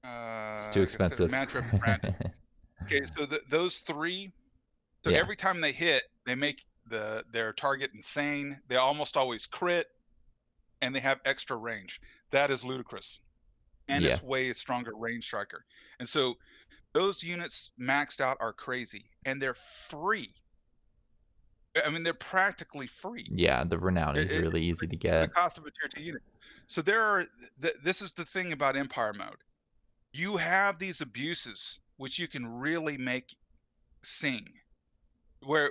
It's too I guess expensive. Mantrip branded. Okay, so those three. So Yeah. every time they hit, they make their target insane. They almost always crit, and they have extra range. That is ludicrous, and Yeah. it's way stronger range striker. And so those units maxed out are crazy, and they're free. I mean, they're practically free. Yeah. The Renown It, is it, really easy to for the get. cost of a tier 2 unit. So there are. This is the thing about Empire mode. You have these abuses which you can really make sing. Where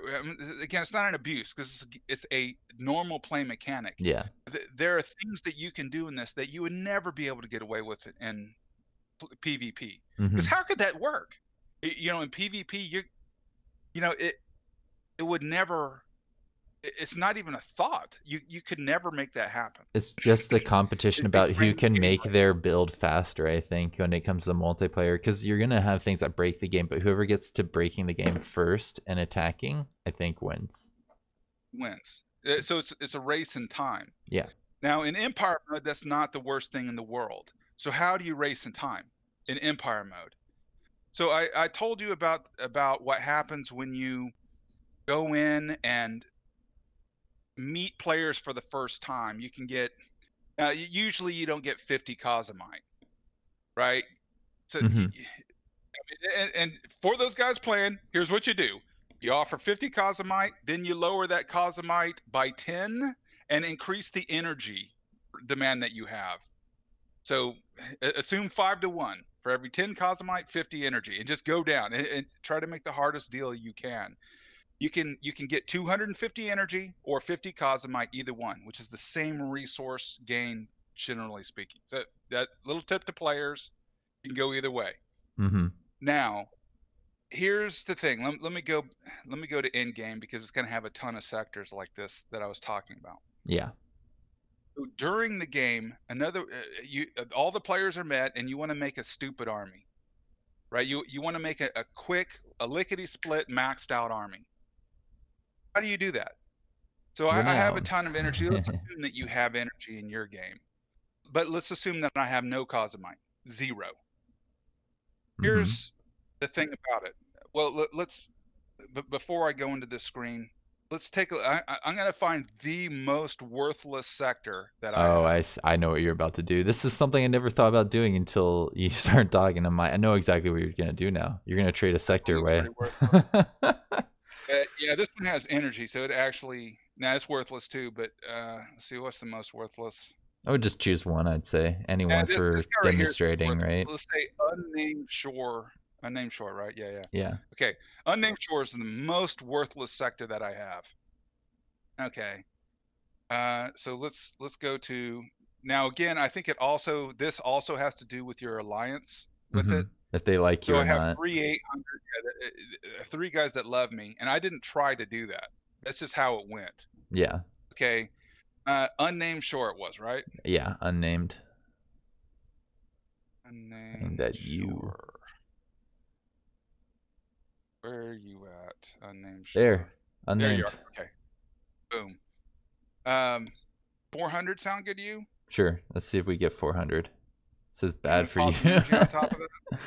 again, it's not an abuse because it's a normal play mechanic. Yeah. There are things that you can do in this that you would never be able to get away with in PvP. Because Mhm. how could that work? You know, in PvP, you know, it would never. It's not even a thought. You could never make that happen. It's just a competition It about who brings can make anybody. their build faster, I think, when it comes to multiplayer. Because you're going to have things that break the game, but whoever gets to breaking the game first and attacking, I think wins. Wins. So it's a race in time. Yeah. Now in Empire mode, that's not the worst thing in the world. So how do you race in time in Empire mode? So I told you about what happens when you go in and meet players for the first time. You can get usually you don't get 50 Cosmite, right? So Hmm. and for those guys playing, here's what you do: you offer 50 Cosmite, then you lower that Cosmite by 10 and increase the energy demand that you have. So assume 5-to-1 for every 10 cosmite, 50 energy, and just go down and try to make the hardest deal you can. You can get 250 energy or 50 cosmite, either one, which is the same resource gain generally speaking. So that little tip to players, you can go either way. Mm-hmm. Now, here's the thing. Let me go to end game because it's going to have a ton of sectors like this that I was talking about. Yeah. So during the game, all the players are met, and you want to make a stupid army, right? You want to make a quick, a lickety split, maxed out army. How do you do that? So Well, I have a now. ton of energy. Let's assume that you have energy in your game, but let's assume that I have no cosmite, zero. Mm-hmm. Here's the thing about it. Well, let's. But before I go into this screen, let's take a. I'm going to find the most worthless sector that I Oh, have. I know what you're about to do. This is something I never thought about doing until you start talking. I know exactly what you're gonna do now. You're gonna trade a This one sector looks away. pretty worthless. Yeah, this one has energy, so it actually. Nah, it's worthless too. But let's see, what's the most worthless? I would just choose one, I'd say. Any one This for guy right here is pretty demonstrating, worthless. right? Let's say unnamed shore. Unnamed shore, right? Yeah, yeah. Yeah. Okay, unnamed shore is the most worthless sector that I have. Okay. So let's go to now again. I think this also has to do with your alliance with Mm-hmm. it. If they like you So or I have not. three 800, three guys that love me, and I didn't try to do that. That's just how it went. Yeah. Okay. Unnamed shore it was, right? Yeah. Unnamed. Aimed Unnamed at you. shore. Where are you at? Unnamed shore. There. There you Unnamed. are. Okay. Boom. Um, 400 sound good to you? Sure. Let's see if we get 400. This is You bad want to for toss you. some energy on top of that? I'll see.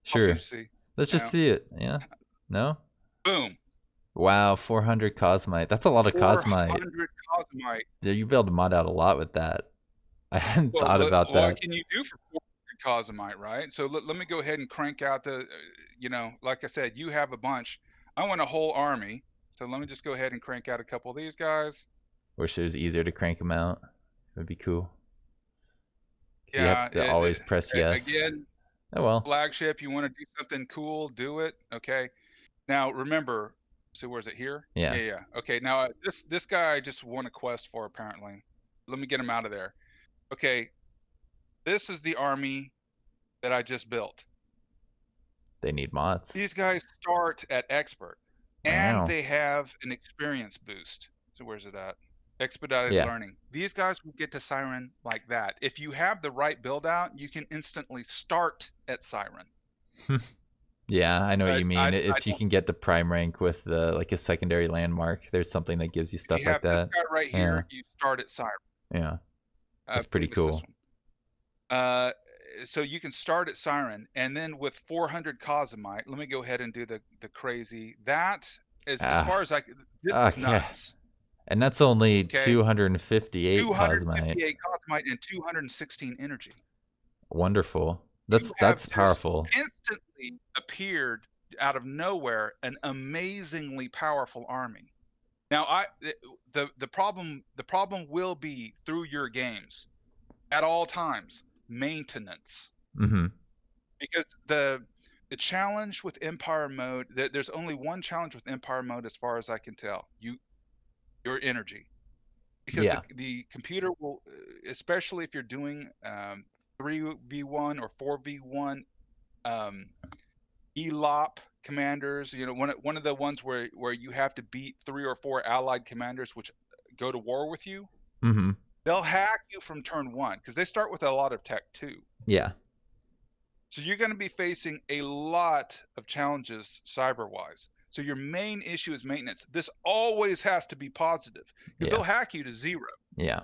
Sure. See. Let's just Now, see it. Yeah. No? boom. Wow, 400 cosmite. That's a lot of cosmite. 400 cosmite. Yeah, you'd be able to mod out a lot with that. I hadn't Well, thought about what that. can you do for 400 cosmite, right? So let me go ahead and crank out like I said, you have a bunch. I want a whole army. So let me just go ahead and crank out a couple of these guys. Wish it was easier to crank them out. It would be cool. Because you have Yeah. to always press yes. Again, Oh well. flagship, you want to do something cool, do it. Okay. Now remember, so where's it here? Yeah. Yeah, yeah. Okay. Now this guy I just won a quest for apparently. Let me get him out of there. Okay. This is the army that I just built. They need mods. These guys start at expert, and Wow. they have an experience boost. So where's it at? Expedited Yeah. learning. These guys will get to Siren like that. If you have the right build out, you can instantly start at Siren. Yeah, I know what But you I mean. If you don't. can get the prime rank with like a secondary landmark, there's something that gives you If stuff you like have this that. guy right Yeah. here, you start at Siren. Yeah. I That's pretty believe it's this cool. one. Uh, so you can start at Siren, and then with 400 Cosmite, let me go ahead and do the crazy. That is as far Ah. as this is Okay. nuts. And that's only Okay, 258 cosmite. 258 Cosmite and 216 energy. Wonderful. You have That's just powerful. instantly appeared out of nowhere an amazingly powerful army. Now, the problem will be through your games at all times maintenance, Mm-hmm. because the challenge with Empire mode, there's only one challenge with Empire mode as far as I can tell. Your energy, because the Yeah. the computer will, especially if you're doing 3v1 or 4v1 um, ELOP commanders. One of the ones where you have to beat 3 or 4 allied commanders which go to war with you. Mm-hmm. They'll hack you from turn one because they start with a lot of tech too. Yeah. So you're going to be facing a lot of challenges cyber wise. So your main issue is maintenance. This always has to be positive because Yeah. they'll hack you to zero. Yeah.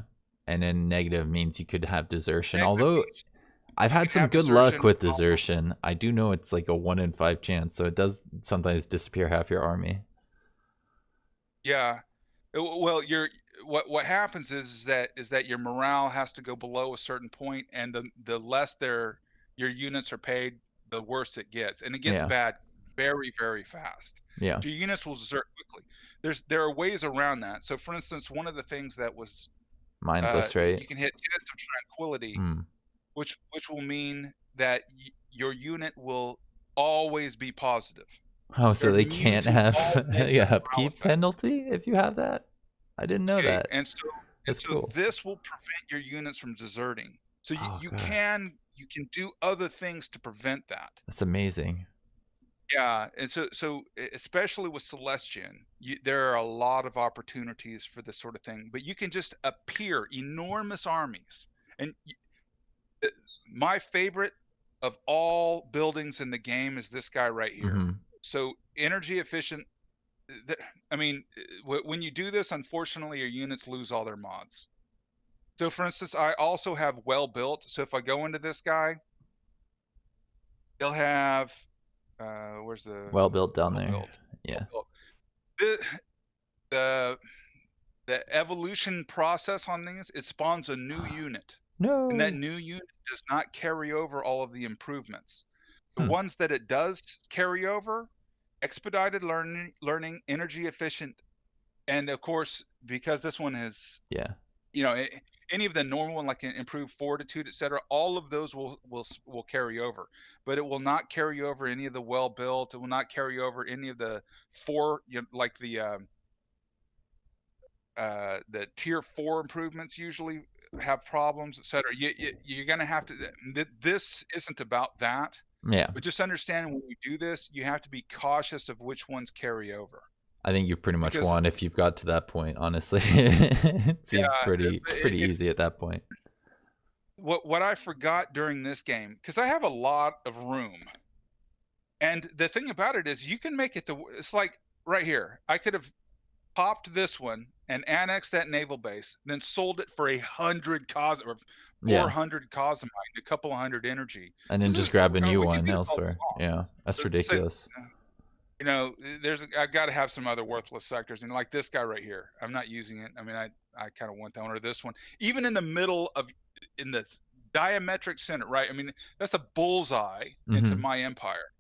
And then negative means you could have desertion. Negative Although means I've you had can some have good luck desertion. with desertion. I do know it's like a 1 in 5 chance, so it does sometimes disappear half your army. Yeah. Well, what happens is that your morale has to go below a certain point, and the less your units are paid, the worse it gets, and it gets Yeah. bad very, very fast. Yeah. So your units will desert quickly. There are ways around that. So, for instance, one of the things that was Mindless, right? you can hit tenets of tranquility Mm. which will mean that your unit will always be positive. Oh, They're so they immune can't to all have negative a morale upkeep effects. penalty if you have that? I didn't know Okay, that. and That's so cool. this will prevent your units from deserting. So Oh, you God. can do other things to prevent that. That's amazing. Yeah, and especially with Celestian, there are a lot of opportunities for this sort of thing. But you can just appear enormous armies, and uh, my favorite of all buildings in the game is this guy right here. Hmm. So energy efficient. th- I mean, when you do this, unfortunately, your units lose all their mods. So, for instance, I also have well built. So if I go into this guy, he'll have where's the Well built down well there. built? Well Yeah. built. The, the the evolution process on these, it spawns a new unit, and that No. new unit does not carry over all of the improvements. The Hmm. ones that it does carry over, expedited learning, energy efficient, and of course, because this one is, Yeah. you know, any of the normal one like improved fortitude, etc., all of those will carry over, but it will not carry over any of the well built. It will not carry over any of the four, like the tier 4 improvements usually have problems, etc. You're going to have to. This isn't about that, Yeah. but just understand when you do this, you have to be cautious of which ones carry over I think you pretty much because won if you've got to that point, honestly. It seems yeah, pretty easy at that point. what I forgot during this game, because I have a lot of room, and the thing about it is you can make it to. It's like right here. I could have popped this one and annexed that naval base, then sold it for 100 cos or Yeah. 400 cosmite, a couple of hundred energy. And then This just is, grab a new we could one do this all day elsewhere. long. Yeah. That's So, ridiculous. I've got to have some other worthless sectors, and like this guy right here, I'm not using it. I mean, I kind of want that one or this one, even in the middle of in this diametric center, right? I mean, that's a bullseye into Hmm. my empire.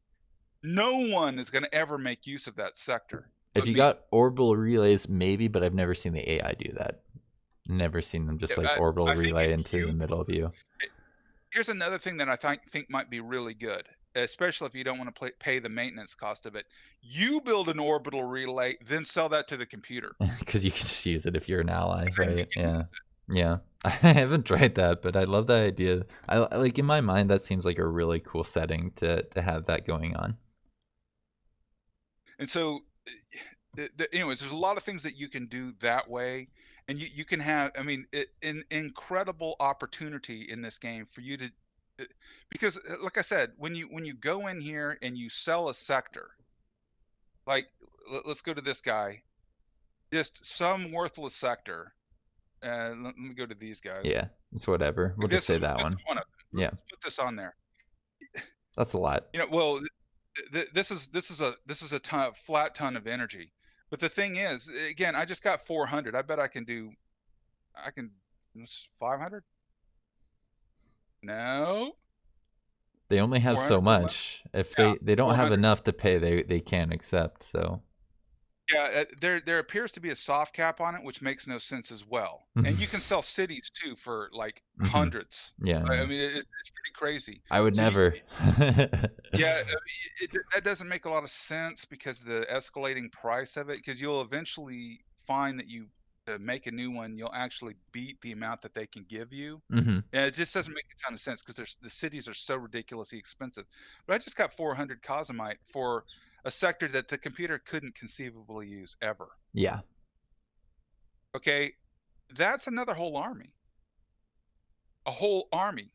No one is going to ever make use of that sector If but you me. got orbital relays, maybe, but I've never seen the AI do that. Never seen them just Yeah, like orbital I think relay if into the you middle of you. here's another thing that I think might be really good, especially if you don't want to pay the maintenance cost of it. You build an orbital relay, then sell that to the computer. Because you can just use it if you're an ally, Then right? you can Yeah. use it. Yeah. I haven't tried that, but I love that idea. Like in my mind that seems like a really cool setting to have that going on. And so, anyways, there's a lot of things that you can do that way, and you can have. I mean, an incredible opportunity in this game for you to, uh, because like I said, when you go in here and you sell a sector, like let's go to this guy, just some worthless sector. Let me go to these guys. Yeah. It's whatever. We'll Like just say that this is one. one of them. Yeah. Let's put this on there. That's a lot. Well, this is a flat ton of energy. But the thing is, again, I just got 400. I bet I can 500? No, They only have so 400 per month. much. If Yeah, they don't have 400. enough to pay, they can't accept. So Yeah, there appears to be a soft cap on it, which makes no sense as well. And you can sell cities too for like hmm. hundreds. Yeah, I yeah. mean, it's pretty crazy. I would So never. yeah, that doesn't make a lot of sense because the escalating price of it, because you'll eventually find that you to make a new one, you'll actually beat the amount that they can give you. Hmm. And it just doesn't make a ton of sense because the cities are so ridiculously expensive. But I just got 400 Cosmite for a sector that the computer couldn't conceivably use ever. Yeah. Okay, that's another whole army, a whole army.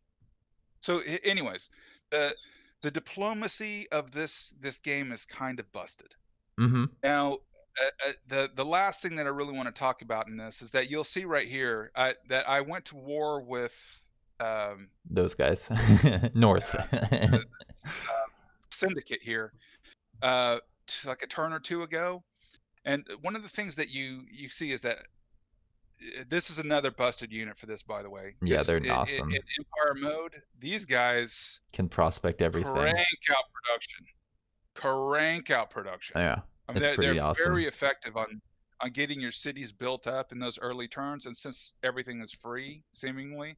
So, anyways, the the diplomacy of this game is kind of busted. Hmm. Now, the last thing that I really want to talk about in this is that you'll see right here that I went to war with um, Those guys. North. the syndicate here like a turn or two ago, and one of the things that you see is that this is another busted unit for this, by the way, Yeah, because they're in awesome. Empire mode, these guys Can prospect everything. crank out production. Yeah, I mean, it's they're pretty very awesome. effective on getting your cities built up in those early turns, and since everything is free, seemingly,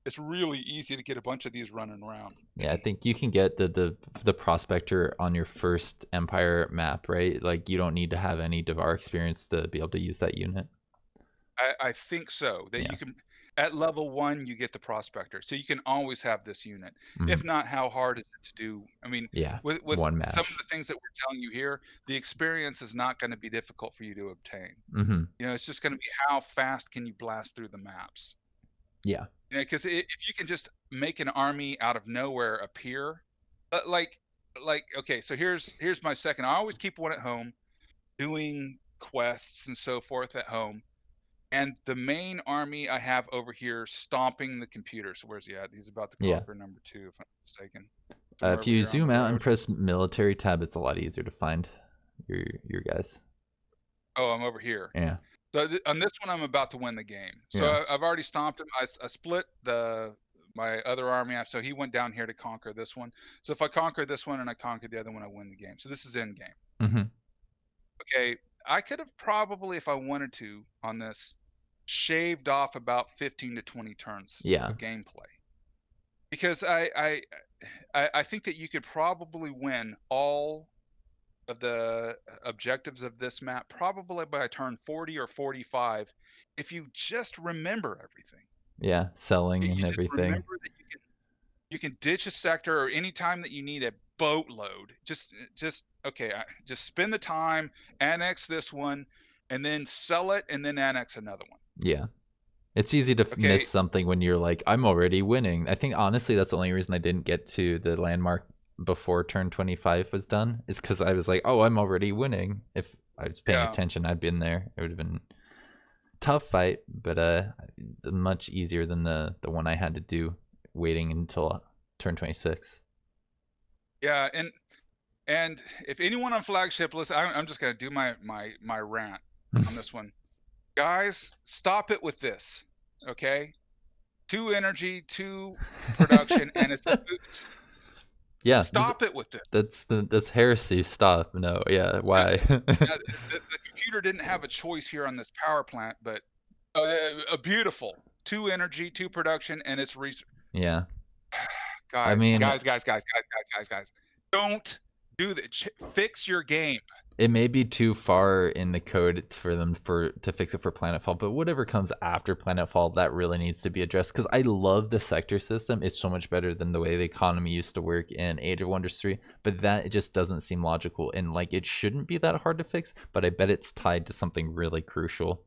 it's really easy to get a bunch of these running around. Yeah, I think you can get the prospector on your first Empire map, right? Like you don't need to have any Devar experience to be able to use that unit. I think so. That Yeah. you can, at level 1, you get the prospector, so you can always have this unit. If Hmm. not, how hard is it to do? I mean, Yeah. with One some of match. the things that we're telling you here, the experience is not going to be difficult for you to obtain. Hmm. You know, it's just going to be how fast can you blast through the maps. Yeah. You know, because if you can just make an army out of nowhere appear, but like okay, so here's my second. I always keep one at home, doing quests and so forth at home. And the main army I have over here stomping the computer. So where's he at? He's about to Yeah. conquer number 2, if I'm not mistaken. Somewhere If over you here on the zoom out and road. press military tab, it's a lot easier to find your guys. Oh, I'm over here. Yeah. So on this one, I'm about to win the game. So Yeah. I've already stomped him. I split my other army up, so he went down here to conquer this one. So if I conquer this one and I conquer the other one, I win the game. So this is end game. Hmm. Okay, I could have probably, if I wanted to, on this, shaved off about 15 to 20 turns Yeah. of gameplay. Because I think that you could probably win all of the objectives of this map probably by turn 40 or 45 if you just remember everything. Yeah. Selling You and just everything. remember that you can ditch a sector or any time that you need a boatload. Just okay, just spend the time, annex this one, and then sell it, and then annex another one. Yeah. It's easy to miss Okay, something when you're like, I'm already winning. I think honestly that's the only reason I didn't get to the landmark before turn 25 was done is because I was like, oh, I'm already winning. If I was paying yeah. attention, I'd been there. It would have been a tough fight, but much easier than the one I had to do waiting until turn 26. Yeah, and if anyone on flagship list, I'm just gonna do my rant on this one. Guys, stop it with this. Okay? 2 energy, 2 production, and it's a boost. Yeah, Stop it with this. that's heresy. Stop. No, yeah, Now, why? now the computer didn't have a choice here on this power plant, but a beautiful 2 energy, 2 production, and it's Yeah. I guys, mean, guys, guys, guys, guys, guys, guys, guys. Don't do that. Fix your game. it may be too far in the code for them to fix it for Planetfall, but whatever comes after Planetfall, that really needs to be addressed. Because I love the sector system; it's so much better than the way the economy used to work in Age of Wonders 3. But that it just doesn't seem logical, and like it shouldn't be that hard to fix. But I bet it's tied to something really crucial,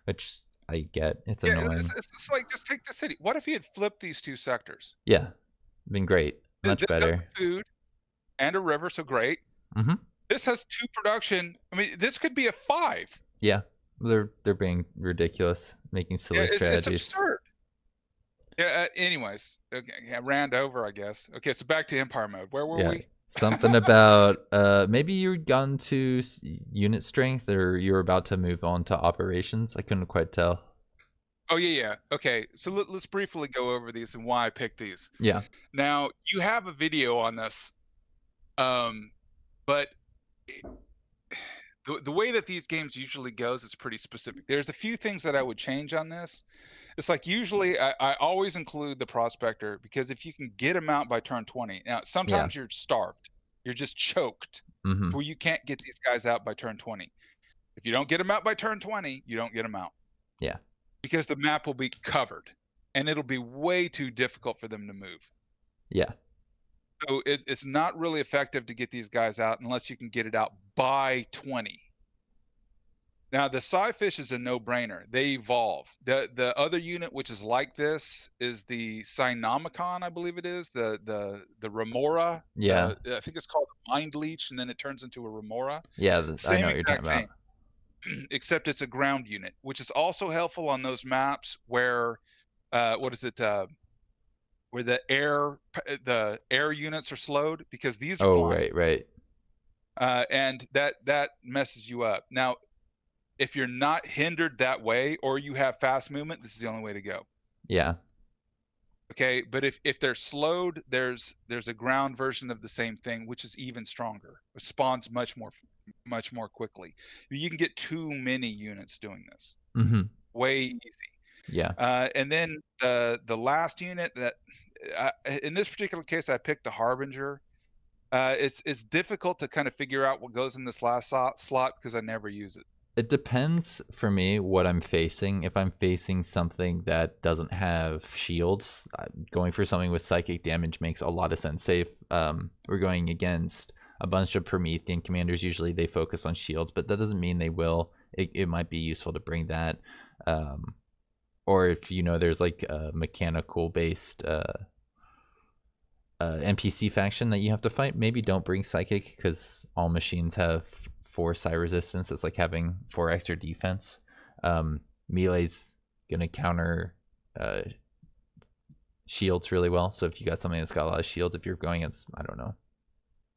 which I get. It's Yeah, annoying. it's like just take the city. What if he had flipped these 2 sectors? Yeah, been great, much This has better. a food and a river, so great. Mhm. This has 2 production. I mean, this could be a 5. Yeah, they're being ridiculous, making Yeah, silly it's strategies. absurd. Yeah. Anyways, okay, yeah, ran over, I guess. Okay, so back to Empire mode. Where were Yeah, we? something about maybe you'd gone to unit strength or you were about to move on to operations. I couldn't quite tell. Oh yeah, yeah. Okay, so let's briefly go over these and why I picked these. Yeah. Now you have a video on this, but the way that these games usually goes is pretty specific. There's a few things that I would change on this. It's like usually I always include the prospector because if you can get him out by turn 20, now Yeah. sometimes you're starved, you're just choked, Mhm. to where you can't get these guys out by turn 20. If you don't get them out by turn 20, you don't get them out Yeah. because the map will be covered and it'll be way too difficult for them to move. Yeah. So it's not really effective to get these guys out unless you can get it out by 20. Now the Psyfish is a no-brainer. They evolve. The other unit which is like this is the Cynomicon, I believe it is, the Remora. Yeah. I think it's called a Mind Leech, and then it turns into a Remora. Yeah, I know Same what you're talking exact thing, about. except it's a ground unit, which is also helpful on those maps where what is it? Where the air units are slowed because these are Oh, flying, right, right. and that messes you up. Now if you're not hindered that way or you have fast movement, this is the only way to go. Yeah. Okay, but if they're slowed, there's a ground version of the same thing, which is even stronger. It spawns much more quickly. You can get too many units doing this. Mhm. Way easy. Yeah. And then the last unit that in this particular case I picked the Harbinger. It's difficult to kind of figure out what goes in this last slot because I never use it. It depends for me what I'm facing. If I'm facing something that doesn't have shields, going for something with psychic damage makes a lot of sense. Say if we're going against a bunch of Promethean commanders, usually they focus on shields, but that doesn't mean they will. It might be useful to bring that. Or if you know there's like a mechanical based NPC faction that you have to fight, maybe don't bring psychic because all machines have 4 psi resistance. It's like having 4 extra defense. Melee's gonna counter shields really well. So if you got something that's got a lot of shields, if you're going against, I don't know,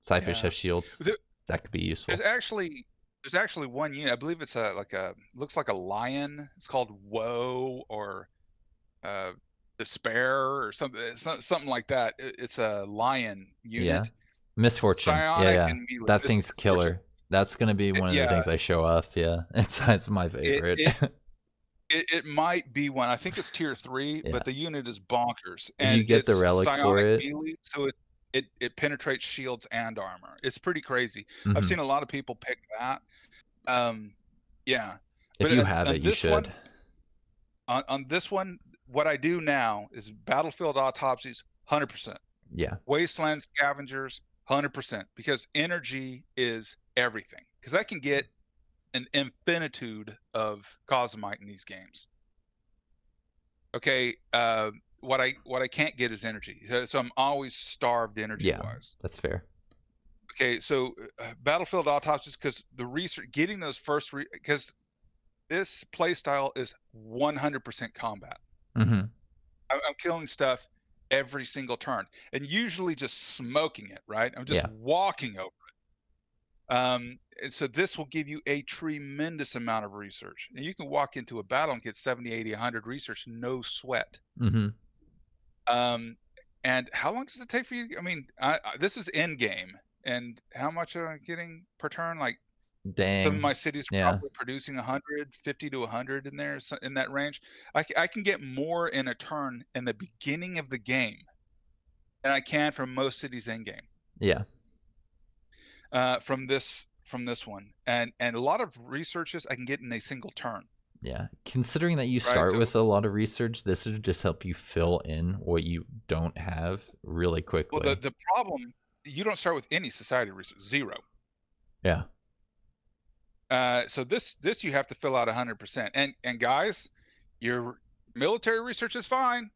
Psyfish Yeah. have shields, that could be There's useful. actually one unit. I believe it's looks like a lion. It's called Woe or uh, Despair or something. Something like that. It's a lion Yeah. unit. Misfortune. Yeah, Psionic yeah. and melee. That thing's Misfortune. killer. That's gonna be one of the Yeah. things I show off. Yeah, it's my It favorite. it it might be one. I think it's tier 3, Yeah. but the unit is bonkers, If you and get the it's relic for psionic it, melee, so it penetrates shields and armor. It's pretty crazy. I've hmm seen a lot of people pick that. Um, yeah, if but you have on it, you this should. one, on this one, what I do now is battlefield autopsies, 100%. Yeah. Wasteland scavengers, 100%, because energy is everything. Because I can get an infinitude of Cosmite in these games. Okay, what I can't get is energy. So I'm always starved energy Yeah, wise. that's fair. Okay, so battlefield autopsies because the research, getting those first, because this play style is 100% combat. hmm I'm killing stuff every single turn, and usually just smoking it. Right, I'm just Yeah. walking over. And so this will give you a tremendous amount of research, and you can walk into a battle and get 70, 80, 100 research, no sweat. hmm Um, and how long does it take for you? I mean, this is end game, and how much am I getting per turn? Like some of Dang. my cities are Yeah. probably producing 150 to 100 in there, in that range. I can get more in a turn in the beginning of the game than I can from most cities end game. Yeah. From this one, and a lot of researches I can get in a single turn. Yeah. Considering that you Right. start So, with a lot of research, this would just help you fill in what you don't have really well, quickly. the problem, you don't start with any society research, zero. Yeah. So this you have to fill out 100%. And guys, your military research is fine.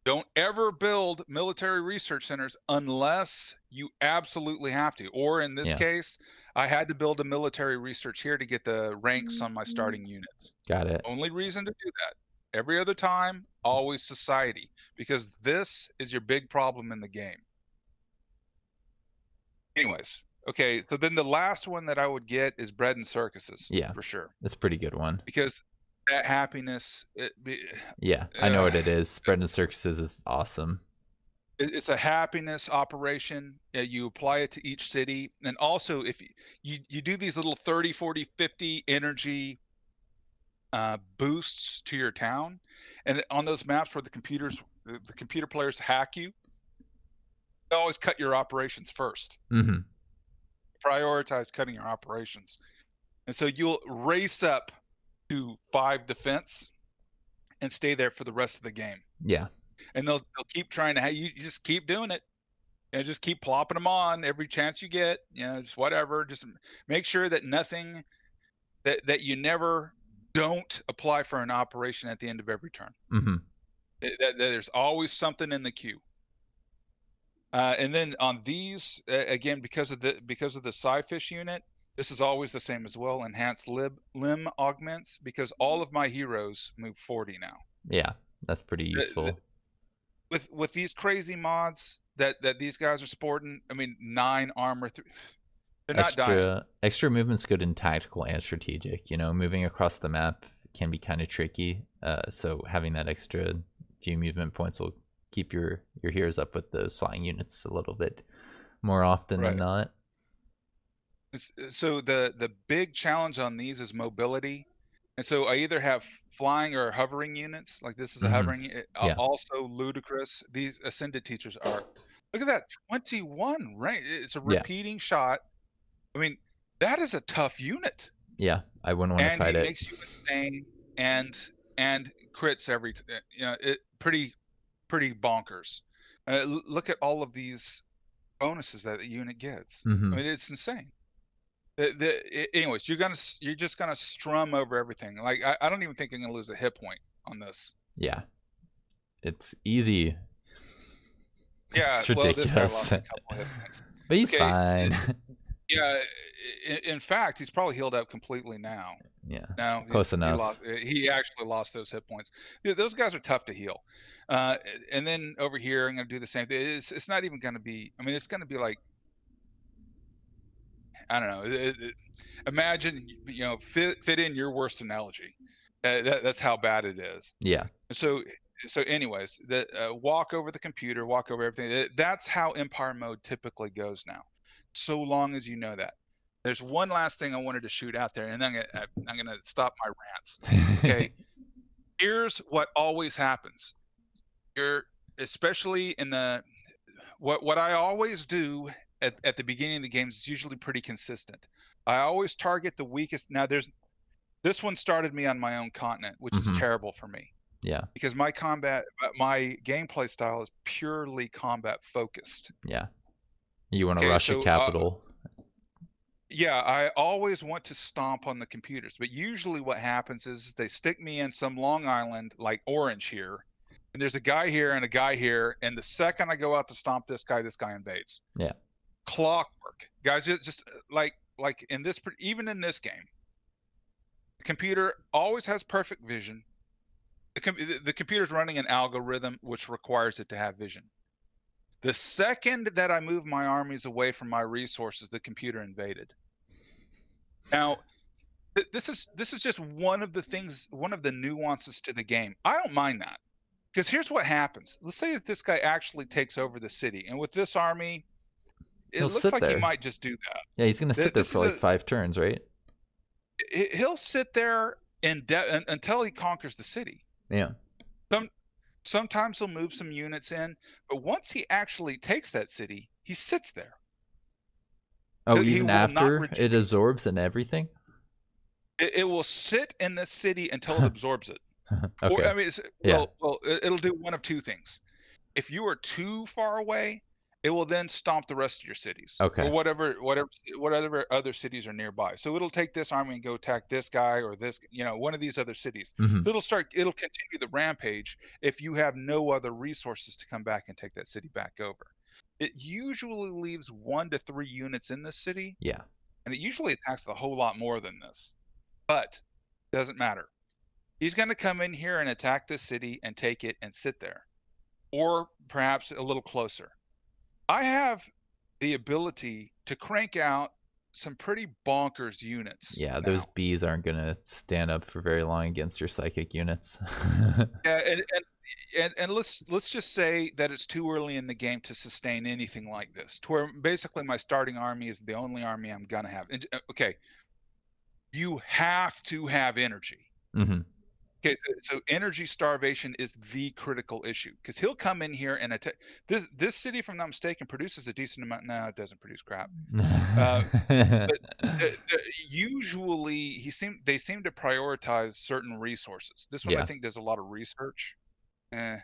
Don't ever build military research centers unless you absolutely have to. Or in this Yeah. case, I had to build a military research here to get the ranks on my starting units. Got it. Only reason to do that. Every other time, always society, because this is your big problem in the game. Anyways, okay, so then the last one that I would get is bread and circuses Yeah. for sure, That's a pretty good one. because that happiness, Yeah. I know uh, what it is. Spread and circuses is awesome. it's a happiness operation. You apply it to each city, and also if you do these little 30, 40, 50 energy boosts to your town, and on those maps where the computer players hack you, they always cut your operations first. hmm Prioritize cutting your operations, and so you'll race up to 5 defense and stay there for the rest of the game. Yeah. And they'll keep trying to have you just keep doing it. Just keep plopping them on every chance you get. Just whatever. Just make sure that nothing that you never don't apply for an operation at the end of every turn. hmm That there's always something in the queue. And then on these, again, because of the Psyfish unit, this is always the same as well. Enhanced limb augments, because all of my heroes move 40 now. Yeah. That's pretty Uh, useful. with these crazy mods that these guys are sporting, I mean, 9 armor, they're not dying. Extra movement's good in tactical and strategic. You know, moving across the map can be kind of tricky. So having that extra few movement points will keep your heroes up with those flying units a little bit more often than Right. not. So the big challenge on these is mobility. And so I either have flying or hovering units, like this is a Hmm. hovering, Yeah. also ludicrous. These ascended teachers are, look at that, 21, right? It's a Yeah. repeating shot. I mean, that is a tough unit, Yeah. I wouldn't want to and fight he it. makes you insane and crits it pretty bonkers. Look at all of these bonuses that the unit gets. I Hmm. mean, it's insane. Anyways, you're just gonna strum over everything. Like I don't even think I'm gonna lose a hit point on this. Yeah. It's easy. Yeah, It's well, this guy ridiculous. lost a couple hit points. But he's Okay, fine. yeah. In fact, he's probably healed up completely now. Yeah. No, Close he enough. lost. He actually lost those hit points. Yeah, those guys are tough to heal. And then over here, I'm gonna do the same thing. It's not even gonna be. I mean, it's gonna be like, I don't know. Imagine, fit in your worst analogy. That's how bad it is. Yeah. So anyways, the walk over the computer, walk over everything. That's how Empire mode typically goes now. So long as you know that. There's one last thing I wanted to shoot out there, and then I'm gonna stop my rants. Okay, here's what always happens. You're especially in the what I always do at the beginning of the games is usually pretty consistent. I always target the weakest. Now there's this one started me on my own continent, which is Hmm. terrible for me Yeah. because my gameplay style is purely combat focused. Yeah. You want to Okay, rush a so capital. yeah, I always want to stomp on the computers, but usually what happens is they stick me in some Long Island like Orange here, and there's a guy here and a guy here, and the second I go out to stomp this guy invades. Yeah. Clockwork, guys. Just like in this, even in this game, the computer always has perfect vision. The computer's running an algorithm which requires it to have vision. The second that I move my armies away from my resources, the computer invaded. Now, this is just one of the things, one of the nuances to the game. I don't mind that because here's what happens. Let's say that this guy actually takes over the city, and with this army, it He'll looks sit like he there. might just do that. Yeah, he's gonna sit there This for is like a 5 turns, right? he'll sit there until he conquers the city. Yeah. Some Sometimes he'll move some units in, but once he actually takes that city, he sits there. Oh, He even will not after it retreat. absorbs and everything? It will sit in this city until it absorbs it. Or Okay. I mean, Yeah. it'll do one of two things. If you are too far away, it will then stomp the rest of your cities or Okay. whatever other cities are nearby. So it'll take this army and go attack this guy or this, one of these other cities. Hmm. So it'll continue the rampage if you have no other resources to come back and take that city back over. It usually leaves 1 to 3 units in the city, Yeah. and it usually attacks a whole lot more than this. But doesn't matter. He's going to come in here and attack this city and take it and sit there, or perhaps a little closer. I have the ability to crank out some pretty bonkers units Yeah, those now. bees aren't gonna stand up for very long against your psychic units. Yeah, and let's just say that it's too early in the game to sustain anything like this, to where basically my starting army is the only army I'm gonna have. And, okay, you have to have energy. Hmm. Okay, so energy starvation is the critical issue because he'll come in here and attack. This city, if I'm not mistaken, produces a decent amount. No, it doesn't produce crap. Uh, but usually they seem to prioritize certain resources. This one I Yeah. think does a lot of research. Eh,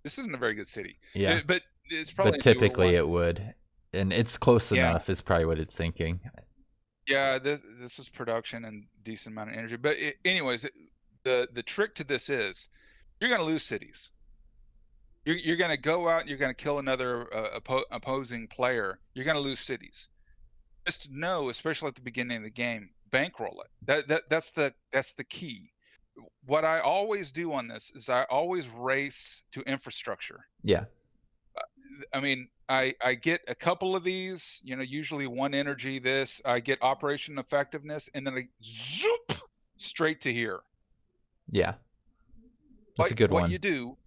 this isn't a very good city, Yeah. but it's But probably a newer typically one. it would. And it's close Yeah, enough is probably what it's thinking. yeah. This is production and decent amount of energy. But anyways, the trick to this is you're going to lose cities. You're going to go out. You're going to kill another opposing player. You're going to lose cities. Just know, especially at the beginning of the game, bankroll it. That's the key. What I always do on this is I always race to infrastructure. Yeah. I mean, I get a couple of these, usually one energy. This I get operation effectiveness, and then I zoop straight to here. Yeah. That's But a good what one. you do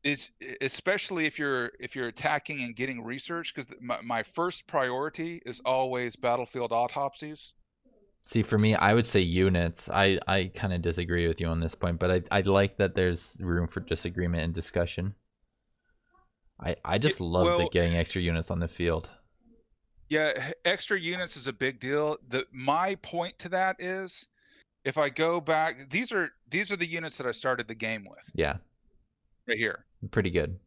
is, especially if you're attacking and getting research, because my first priority is always battlefield autopsies. See, for me, I would say units. I kind of disagree with you on this point, but I like that there's room for disagreement and discussion. I Yeah, just love the well, getting extra units on the field. yeah, extra units is a big deal. My point to that is, if I go back, these are the units that I started the game with Yeah, right here. pretty good.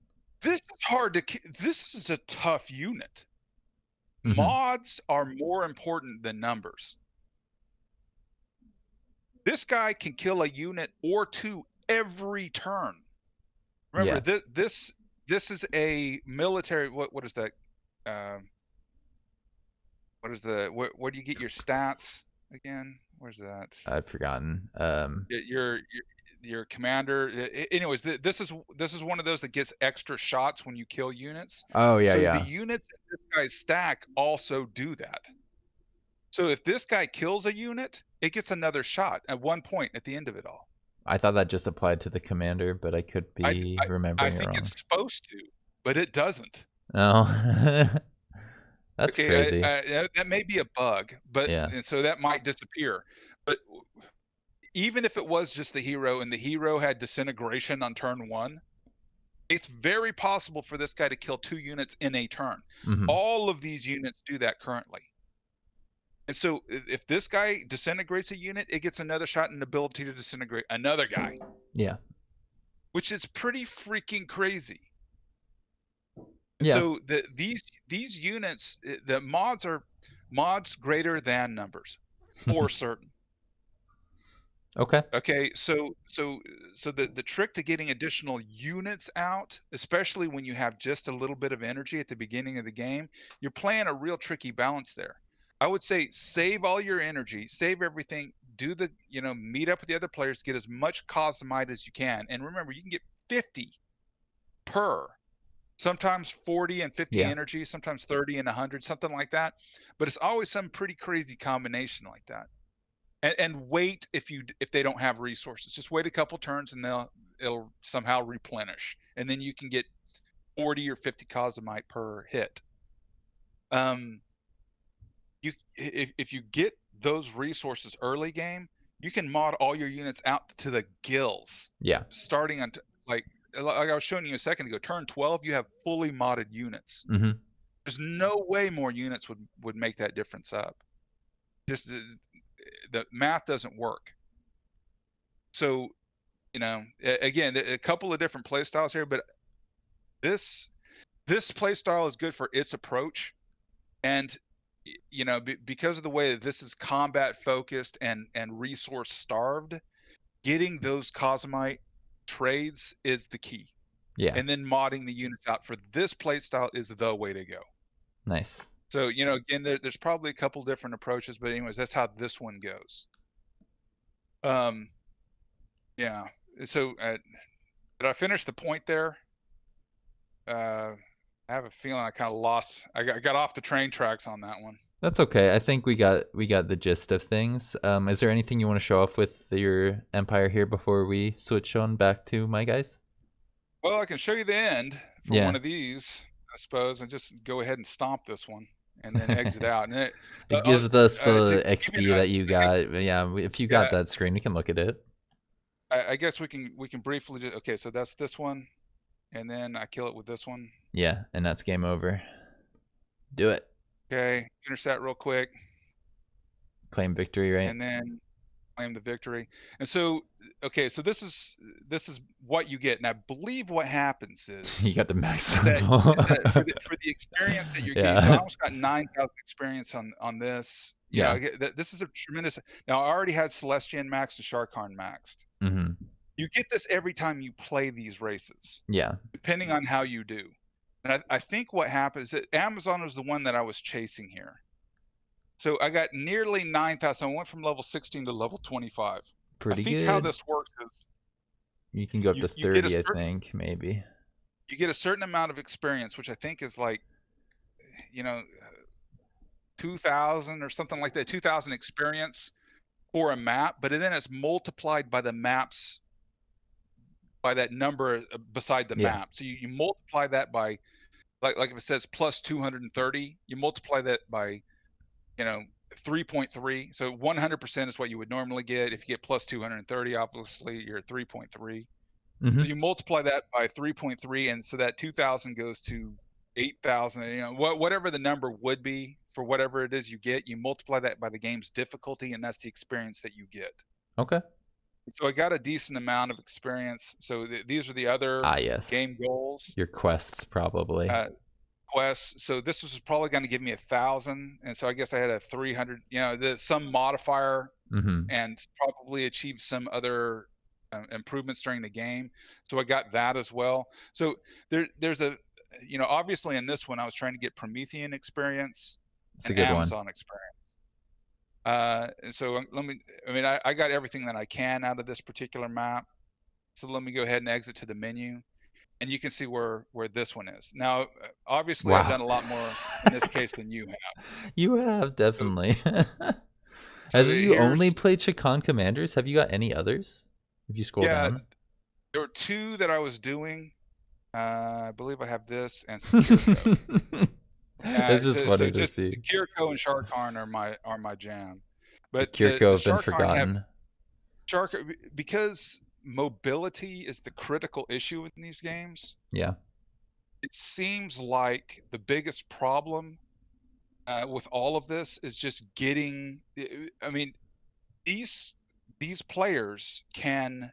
This is hard to. This is a tough unit. Hmm. Mods are more important than numbers. This guy can kill a unit or two every turn. Remember, Yeah, this is a military. What is that? Um, what is where do you get your stats again? Where's that? I've forgotten. Your commander. Anyways, this is one of those that gets extra shots when you kill units. Oh yeah, So the yeah. units in this guy's stack also do that. So if this guy kills a unit, it gets another shot at one point at the end of it all. I thought that just applied to the commander, but I could I be I remembering it think wrong. it's supposed to, but it doesn't. Oh, that's Okay, crazy. that may be a bug, but Yeah. and so that might disappear. But even if it was just the hero and the hero had disintegration on turn one, it's very possible for this guy to kill 2 units in a turn. Hmm. All of these units do that currently. And so if this guy disintegrates a unit, it gets another shot and ability to disintegrate another guy, Yeah. which is pretty freaking crazy. And Yeah. so these units, the mods are mods greater than numbers for certain. Okay. Okay, so the trick to getting additional units out, especially when you have just a little bit of energy at the beginning of the game, you're playing a real tricky balance there. I would say save all your energy, save everything, do meet up with the other players, get as much cosmite as you can. And remember, you can get 50 per, sometimes 40 and 50 Yeah. energy, sometimes 30 and 100, something like that. But it's always some pretty crazy combination like that. And wait if they don't have resources. Just wait a couple turns and it'll somehow replenish, and then you can get 40 or 50 cosmite per hit. If you get those resources early game, you can mod all your units out to the gills, Yeah. starting on like I was showing you a second ago. Turn 12, you have fully modded units. Hmm. There's no way more units would make that difference up. Just the math doesn't work. So again, a couple of different play styles here, but this play style is good for its approach, and because of the way that this is combat focused and resource starved, getting those cosmite trades is the key, Yeah. and then modding the units out for this play style is the way to go. Nice. So again, there's probably a couple different approaches, but anyways, that's how this one goes. Yeah. So did I finish the point there? I have a feeling I kind of lost. I got off the train tracks on that one. That's okay. I think we got the gist of things. Is there anything you want to show off with your empire here before we switch on back to my guys? Well, I can show you the end for one Yeah. of these, I suppose, and just go ahead and stomp this one, and then exit out. And It gives us the to give you, XP that you I guess, got. Yeah, if you got yeah, that screen, we can look at it. I guess we can briefly do. Okay, so that's this one, and then I kill it with this one. Yeah, and that's game over. Do it. Okay, finish that real quick, Claim victory, right? and then claim the victory. And so, okay, so this is what you get. And I believe what happens You is got the max is that symbol. for the experience that you're getting. So I Yeah. almost got 9,000 experience on this. Yeah. This is a tremendous. Now I already had Celestian maxed and Shakarn maxed. Mhm. You get this every time you play these races, Yeah. depending on how you do. And I think what happens is that Amazon was the one that I was chasing here. So I got nearly 9,000. I went from level 16 to level 25. I Pretty think how good. this works is You can go up to you get a 30, I certain think, maybe. amount of experience, which I think is like you know 2,000 or something like that, 2,000 experience for a map, but then it's multiplied by the maps by that number beside the Yeah. map. So you multiply that by like if it says plus 230, you multiply that by you know 3.3. So 100% is what you would normally get. If you get plus 230, obviously you're at 3.3. So Mm-hmm. you multiply that by 3.3, and so that 2,000 goes to 8,000. Whatever the number would be for whatever it is you get, you multiply that by the game's difficulty, and that's the experience that you get. Okay. So I got a decent amount of experience. So these are the other Ah, yes. game goals. Your quests, probably. Uh, Quests. So this was probably going to give me 1,000, and so I guess I had a 300. Some modifier, Mm-hmm. and probably achieved some other improvements during the game. So I got that as well. So there's obviously in this one I was trying to get Promethean experience It's a and good one. Amazon experience. And so I got everything that I can out of this particular map. So let me go ahead and exit to the menu, and you can see where this one is. Now, obviously, I've Wow. done a lot more in this case than you have. You have So, definitely. so Have you only here's played Shakarn Commanders? Have you got any others? If you scroll yeah, down. there were two that I was doing. I believe I have this and some Kirko. It's just So funny to just see. Kirko and Shakarn are my jam. The But Kirko the have been Shakarn have forgotten. because mobility is the critical issue in these games. Yeah. It seems like the biggest problem with all of this is just getting. I mean, these these players can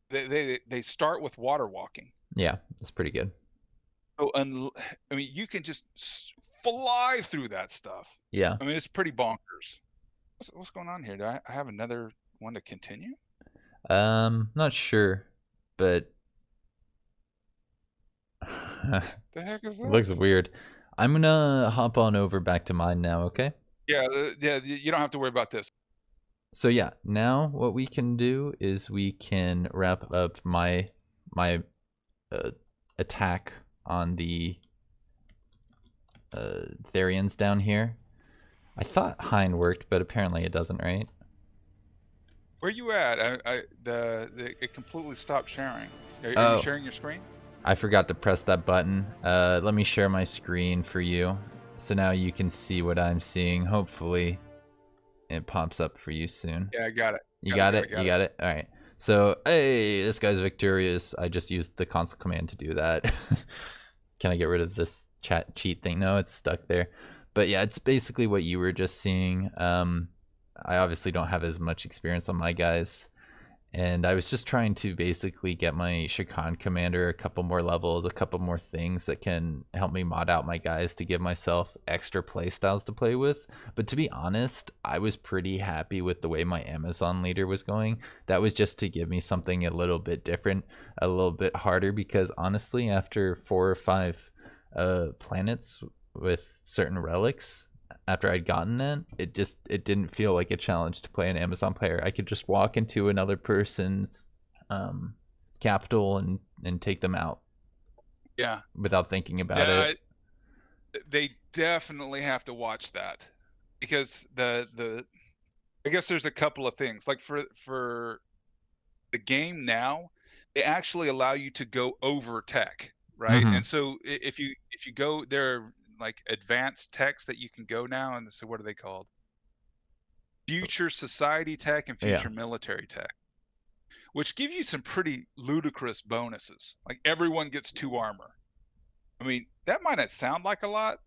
they start with water walking. Yeah, it's pretty good. So, I mean, you can just fly through that stuff. Yeah. I mean, it's pretty bonkers. What's going on here? Do I have another one to continue? Not sure, but The heck is it looks that? weird. I'm gonna hop on over back to mine now, okay? Yeah, yeah. You don't have to worry about this. So yeah, now what we can do is we can wrap up my uh, attack on the Therians down here. I thought Hein worked, but apparently it doesn't, right? Where you at? It completely stopped sharing. Are you Oh, sharing your screen? I forgot to press that button. Let me share my screen for you. So now you can see what I'm seeing. Hopefully it pops up for you soon. Yeah, I got it. You Got it. got Got it. it? You Got it. got it? Alright. So, hey, this guy's victorious. I just used the console command to do that. Can I get rid of this chat cheat thing? No, it's stuck there. But yeah, it's basically what you were just seeing. I obviously don't have as much experience on my guys, and I was just trying to basically get my Shakan commander a couple more levels, a couple more things that can help me mod out my guys to give myself extra play styles to play with. But to be honest, I was pretty happy with the way my Amazon leader was going. That was just to give me something a little bit different, a little bit harder, because honestly, after 4 or 5 planets with certain relics, after I'd gotten that, it didn't feel like a challenge to play an Amazon player. I could just walk into another person's um, capital and take them out Yeah. without thinking about Yeah. it. They definitely have to watch that because the I guess there's a couple of things like for the game now, they actually allow you to go over tech, right? Mm-hmm. And so if you go there are like advanced techs that you can go now, and so what are they called? Future society tech and Yeah. future military tech, which give you some pretty ludicrous bonuses. Like everyone gets 2 armor. I mean, that might not sound like a lot.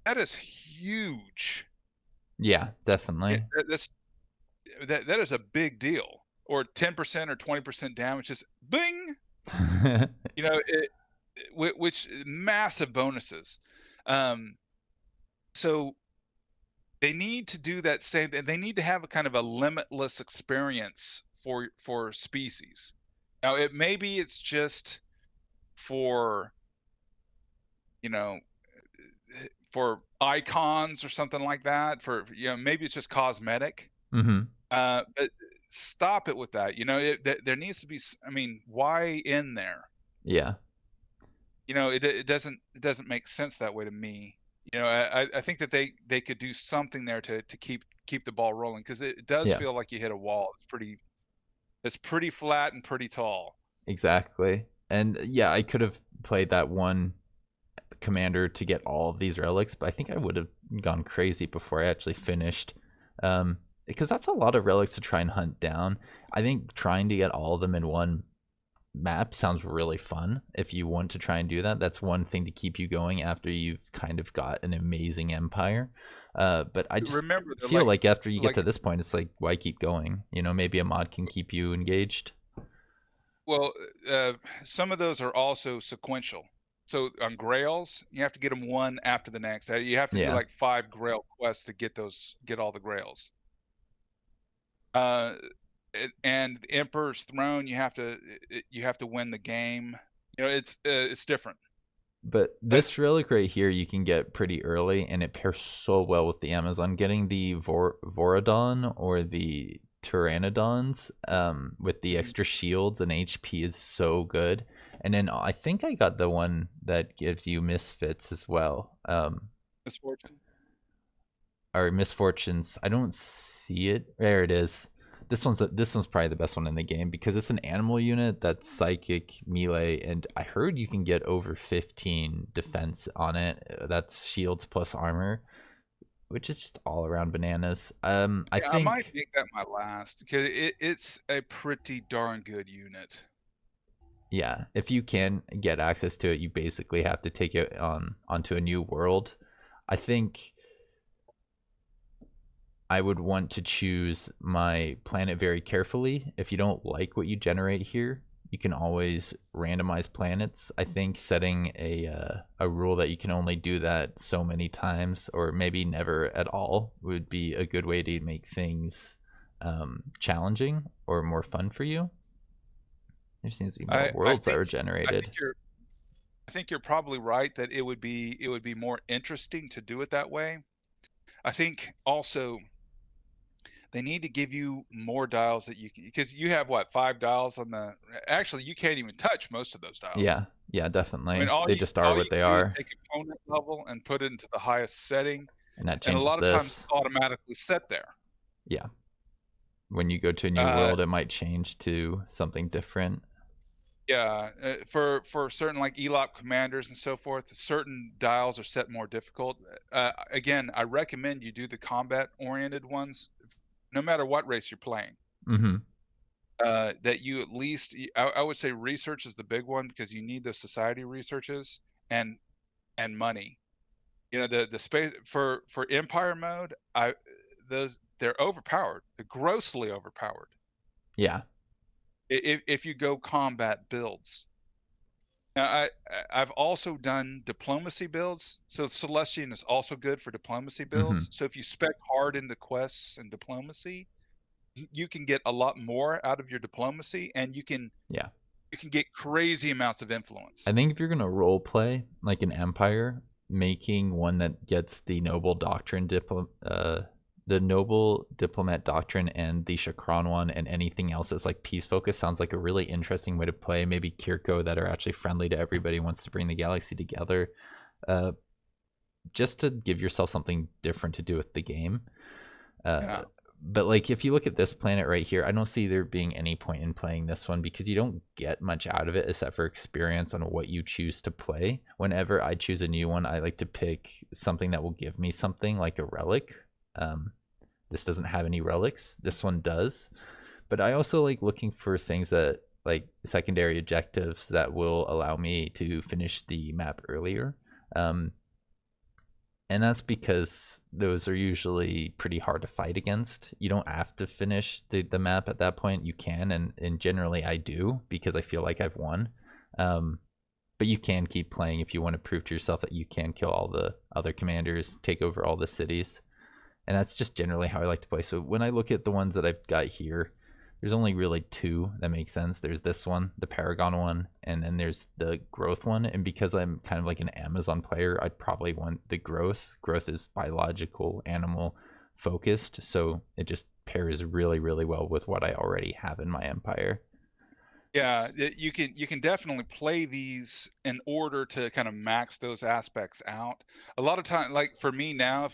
That is huge. Yeah, definitely. That's that is a big deal. Or 10% or 20% damage, just bing. You know, which massive bonuses. Um, so they need to do that same. They need to have a kind of a limitless experience for species. Now, maybe it's just for you know for icons or something like that. For maybe it's just cosmetic. Mm-hmm. But stop it with that. There needs to be. I mean, why in there? Yeah. It doesn't make sense that way to me. I think that they could do something there to keep the ball rolling because it does Yeah. feel like you hit a wall. It's pretty flat and pretty tall. Exactly. And yeah, I could have played that one commander to get all of these relics, but I think I would have gone crazy before I actually finished. Because that's a lot of relics to try and hunt down. I think trying to get all of them in one map sounds really fun. If you want to try and do that, that's one thing to keep you going after you've kind of got an amazing empire. But I just Remember, they're feel like after you get like to this point, it's like, why keep going? You know, maybe a mod can keep you engaged. well, uh, some of those are also sequential. So on Grails, you have to get them one after the next. You have to do Yeah, like 5 Grail quests to get all the Grails. Uh, and the Emperor's Throne, you have to win the game. You know, it's different. but But this relic right here you can get pretty early, and it pairs so well with the Amazon. Getting the Voradon or the Pteranodons with the Mhm. extra shields and HP is so good. And then I think I got the one that gives you Misfits as well. Misfortune. Or Misfortunes. I don't see it. There it is. This one's probably the best one in the game because it's an animal unit that's psychic, melee, and I heard you can get over 15 defense on it. That's shields plus armor, which is just all around bananas. I Yeah, I might think, make that my last because it's a pretty darn good unit. yeah, if you can get access to it, you basically have to take it on onto a new world. I think I would want to choose my planet very carefully. If you don't like what you generate here, you can always randomize planets. I think setting a rule that you can only do that so many times, or maybe never at all, would be a good way to make things challenging or more fun for you. There seems to be more I worlds that think were I think generated. you're I think you're probably right that it would be more interesting to do it that way. I think also they need to give you more dials that you can because you have what 5 dials on the. Actually, you can't even touch most of those dials. Yeah, yeah, I mean, definitely. They just are all what you they can do is are, take component level and put it into the highest setting, and that and a changes lot of times it's this. automatically set there. Yeah, when you go to a new Uh, world, it might change to something different. yeah, for certain like ELOP commanders and so forth, certain dials are set more difficult. Again, I recommend you do the combat oriented ones, no matter what race you're playing. Hmm. That you at least, I would say research is the big one because you need the society researches and money. You know, the space for Empire mode, I those they're overpowered. They're grossly overpowered. Yeah. If you go combat builds. Now, I've also done diplomacy builds, so Celestian is also good for diplomacy Hmm. builds. So if you spec hard into quests and diplomacy, you can get a lot more out of your diplomacy, and Yeah. you can get crazy amounts of I influence. think if you're gonna role play like an empire, making one that gets the noble diplomat doctrine and the Shakarn one and anything else that's like peace focus sounds like a really interesting way to play. Maybe Kirko that are actually friendly to everybody, wants to bring the galaxy together. Uh, just to give yourself something different to do with the game. Uh, Yeah. but like if you look at this planet right here, I don't see there being any point in playing this one because you don't get much out of it except for experience on what you choose to play. Whenever I choose a new one, I like to pick something that will give me something like a relic. Um, this doesn't have any relics. This one does. But I also like looking for things that like secondary objectives that will allow me to finish the map earlier. Um, and that's because those are usually pretty hard to fight against. You don't have to finish the map at that point. You can, and generally I do because I feel like I've won. Um, but you can keep playing if you want to prove to yourself that you can kill all the other commanders, take over all the cities. And that's just generally how I like to play. So when I look at the ones that I've got here, there's only really two that make sense. There's this one, the Paragon one, and then there's the Growth one. And because I'm kind of like an Amazon player, I'd probably want the Growth. Growth is biological, animal focused, so it just pairs really, really well with what I already have in my empire. Yeah, you can definitely play these in order to kind of max those aspects out. A lot of time, like for me now,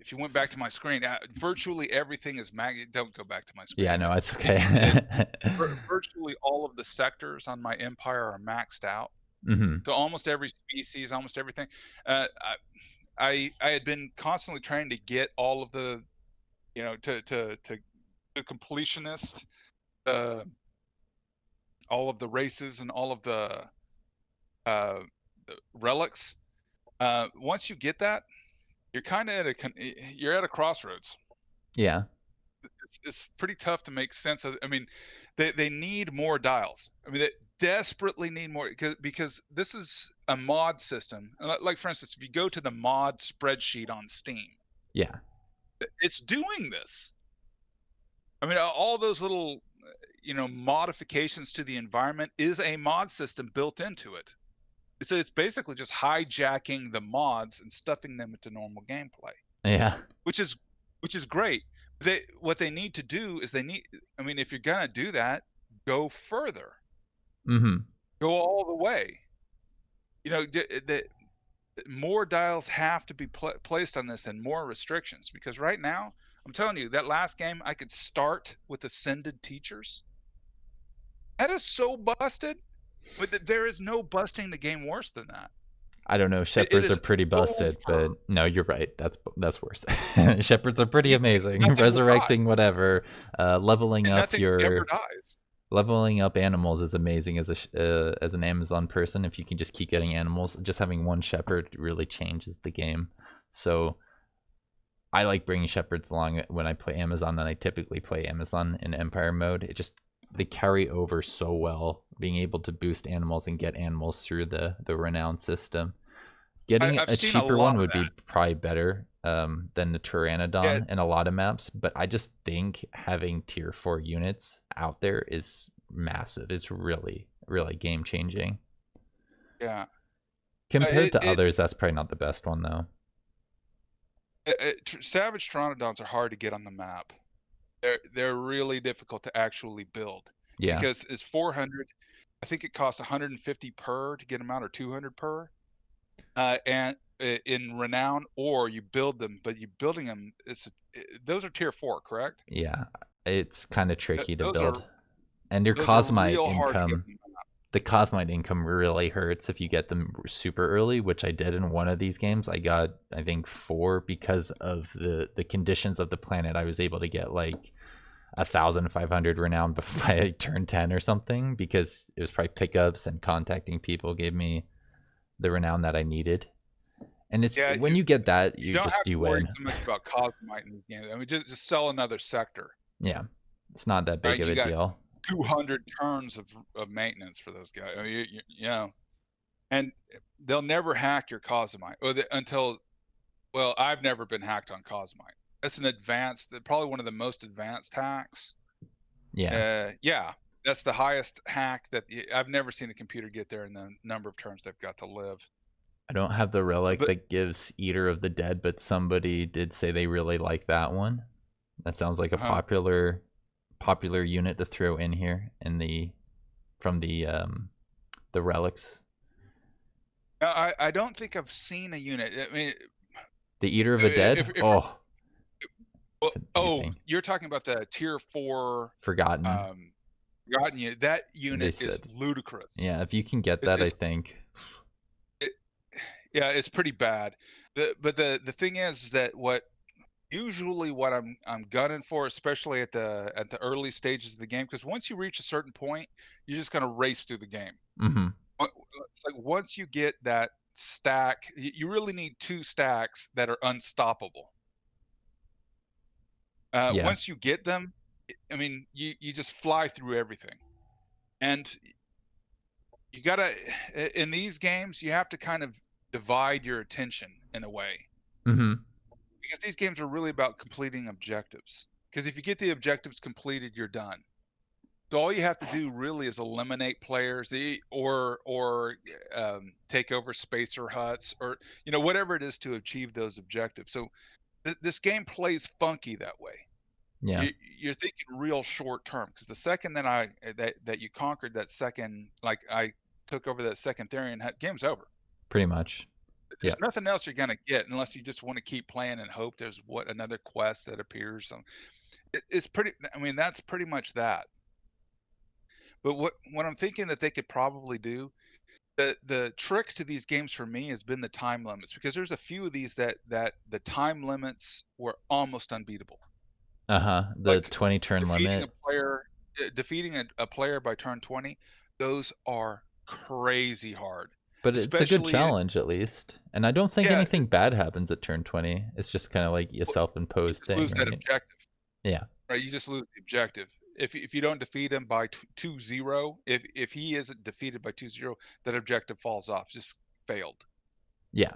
if you went back to my screen, virtually everything is mag. Don't go back to my Yeah, screen, no, but it's if okay. you virtually all of the sectors on my empire are maxed out. Hmm. So almost every species, almost everything. I had been constantly trying to get all of the, to the completionist, uh, all of the races and all of uh, the relics. Once you get that, you're kind of you're at a crossroads. Yeah. It's pretty tough to make sense of. I mean, they need more dials. I mean, they desperately need more because this is a mod system. Like for instance, if you go to the mod spreadsheet on Steam, Yeah. it's doing this. I mean, all those little, modifications to the environment is a mod system built into it. So it's basically just hijacking the mods and stuffing them into normal gameplay, Yeah. which is which is great. What they need to do is I mean, if you're gonna do that, go further. Mhm. Go all the way. More dials have to be placed on this and more restrictions because right now, I'm telling you, that last game I could start with ascended teachers. That is so busted, but there is no busting the game worse than that. I don't know. It Shepherds are is pretty busted, but over. no, you're right. That's worse. Shepherds are pretty amazing. Nothing will die, Resurrecting whatever, leveling and up nothing ever your dies. leveling up animals is amazing as as an Amazon person. If you can just keep getting animals, just having one shepherd really changes the game. So I like bringing shepherds along when I play Amazon, and I typically play Amazon in Empire mode. It just they carry over so well, being able to boost animals and get animals through the renown system. Getting I've a seen a cheaper lot one of would be that. probably better than the Yeah, Pteranodon in a lot of maps, but I just think having tier 4 units out there is massive. It's really, really game changing. yeah. Compared It to it, others, that's probably not the best one though. Savage Pteranodons are hard to get on the map. They're really difficult to actually build Yeah, because it's 400. I think it costs 150 per to get them out, or 200 per. And in Renown, or you build them, but you building them, those are tier 4, correct? yeah. It's kind of Th- tricky to Those are build. And your those are Cosmite real hard to get income, on the map. the Cosmite income really hurts if you get them super early, which I did in one of these games. I got, I think, 4 because of the conditions of the planet. I was able to get like 1,500 renown before I turned 10 or something because it was probably pickups and contacting people gave me the renown that I needed. And it's Yeah, when you get that, you you don't just have to you worry win. so much about Cosmite in these games. I mean, just sell another sector, Yeah, it's not that big right? of You a got deal. 200 turns of maintenance for those guys. I mean, and they'll never hack your Cosmite until, well, I've never been hacked on Cosmite. That's an advanced, probably one of the most advanced hacks. Yeah, Yeah, that's the highest hack I've never seen a computer get there in the number of turns they've got to live. I don't have the relic But that gives Eater of the Dead, but somebody did say they really like that one. That sounds like a uh popular unit to throw in here in from the relics. I don't think I've seen a unit. I mean, The Eater of the Dead? if Oh, well, it's oh, amazing. you're talking about the tier 4 Forgotten. um forgotten unit. That They unit is said. ludicrous. Yeah, if you can get It's, that, I it's think. it, yeah, it's pretty bad. But the thing is that what I'm gunning for, especially at the early stages of the game, because once you reach a certain point, you're just gonna race through the game. Mhm. It's like once you get that stack, you really need 2 stacks that are unstoppable. Yeah. Once you get them, I mean, you just fly through everything, and you gotta in these games you have to kind of divide your attention in a way Mhm. because these games are really about completing objectives. Because if you get the objectives completed, you're done. So all you have to do really is eliminate players, or take over spacer huts, or whatever it is to achieve those objectives. So this game plays funky that way. Yeah. You're thinking real short term because the second that you conquered that second, like I took over that second theory, and game's over. Pretty much. Yeah. There's nothing else you're gonna get unless you just want to keep playing and hope there's another quest that appears. It's pretty. I mean, that's pretty much that. But what I'm thinking that they could probably do The trick to these games for me has been the time limits, because there's a few of these that the time limits were almost unbeatable. Uh-huh. The Like 20 turn defeating a limit. player defeating a player by turn 20, those are crazy hard. But it's a good Especially challenge at least. And I don't think yeah, anything bad happens at turn 20. It's just kind of like a well, you self-imposed just thing, lose that right? objective, Yeah. right? You just lose the objective. If you don't defeat him by 2-0, if he isn't defeated by 2-0, that objective falls off, just failed. Yeah.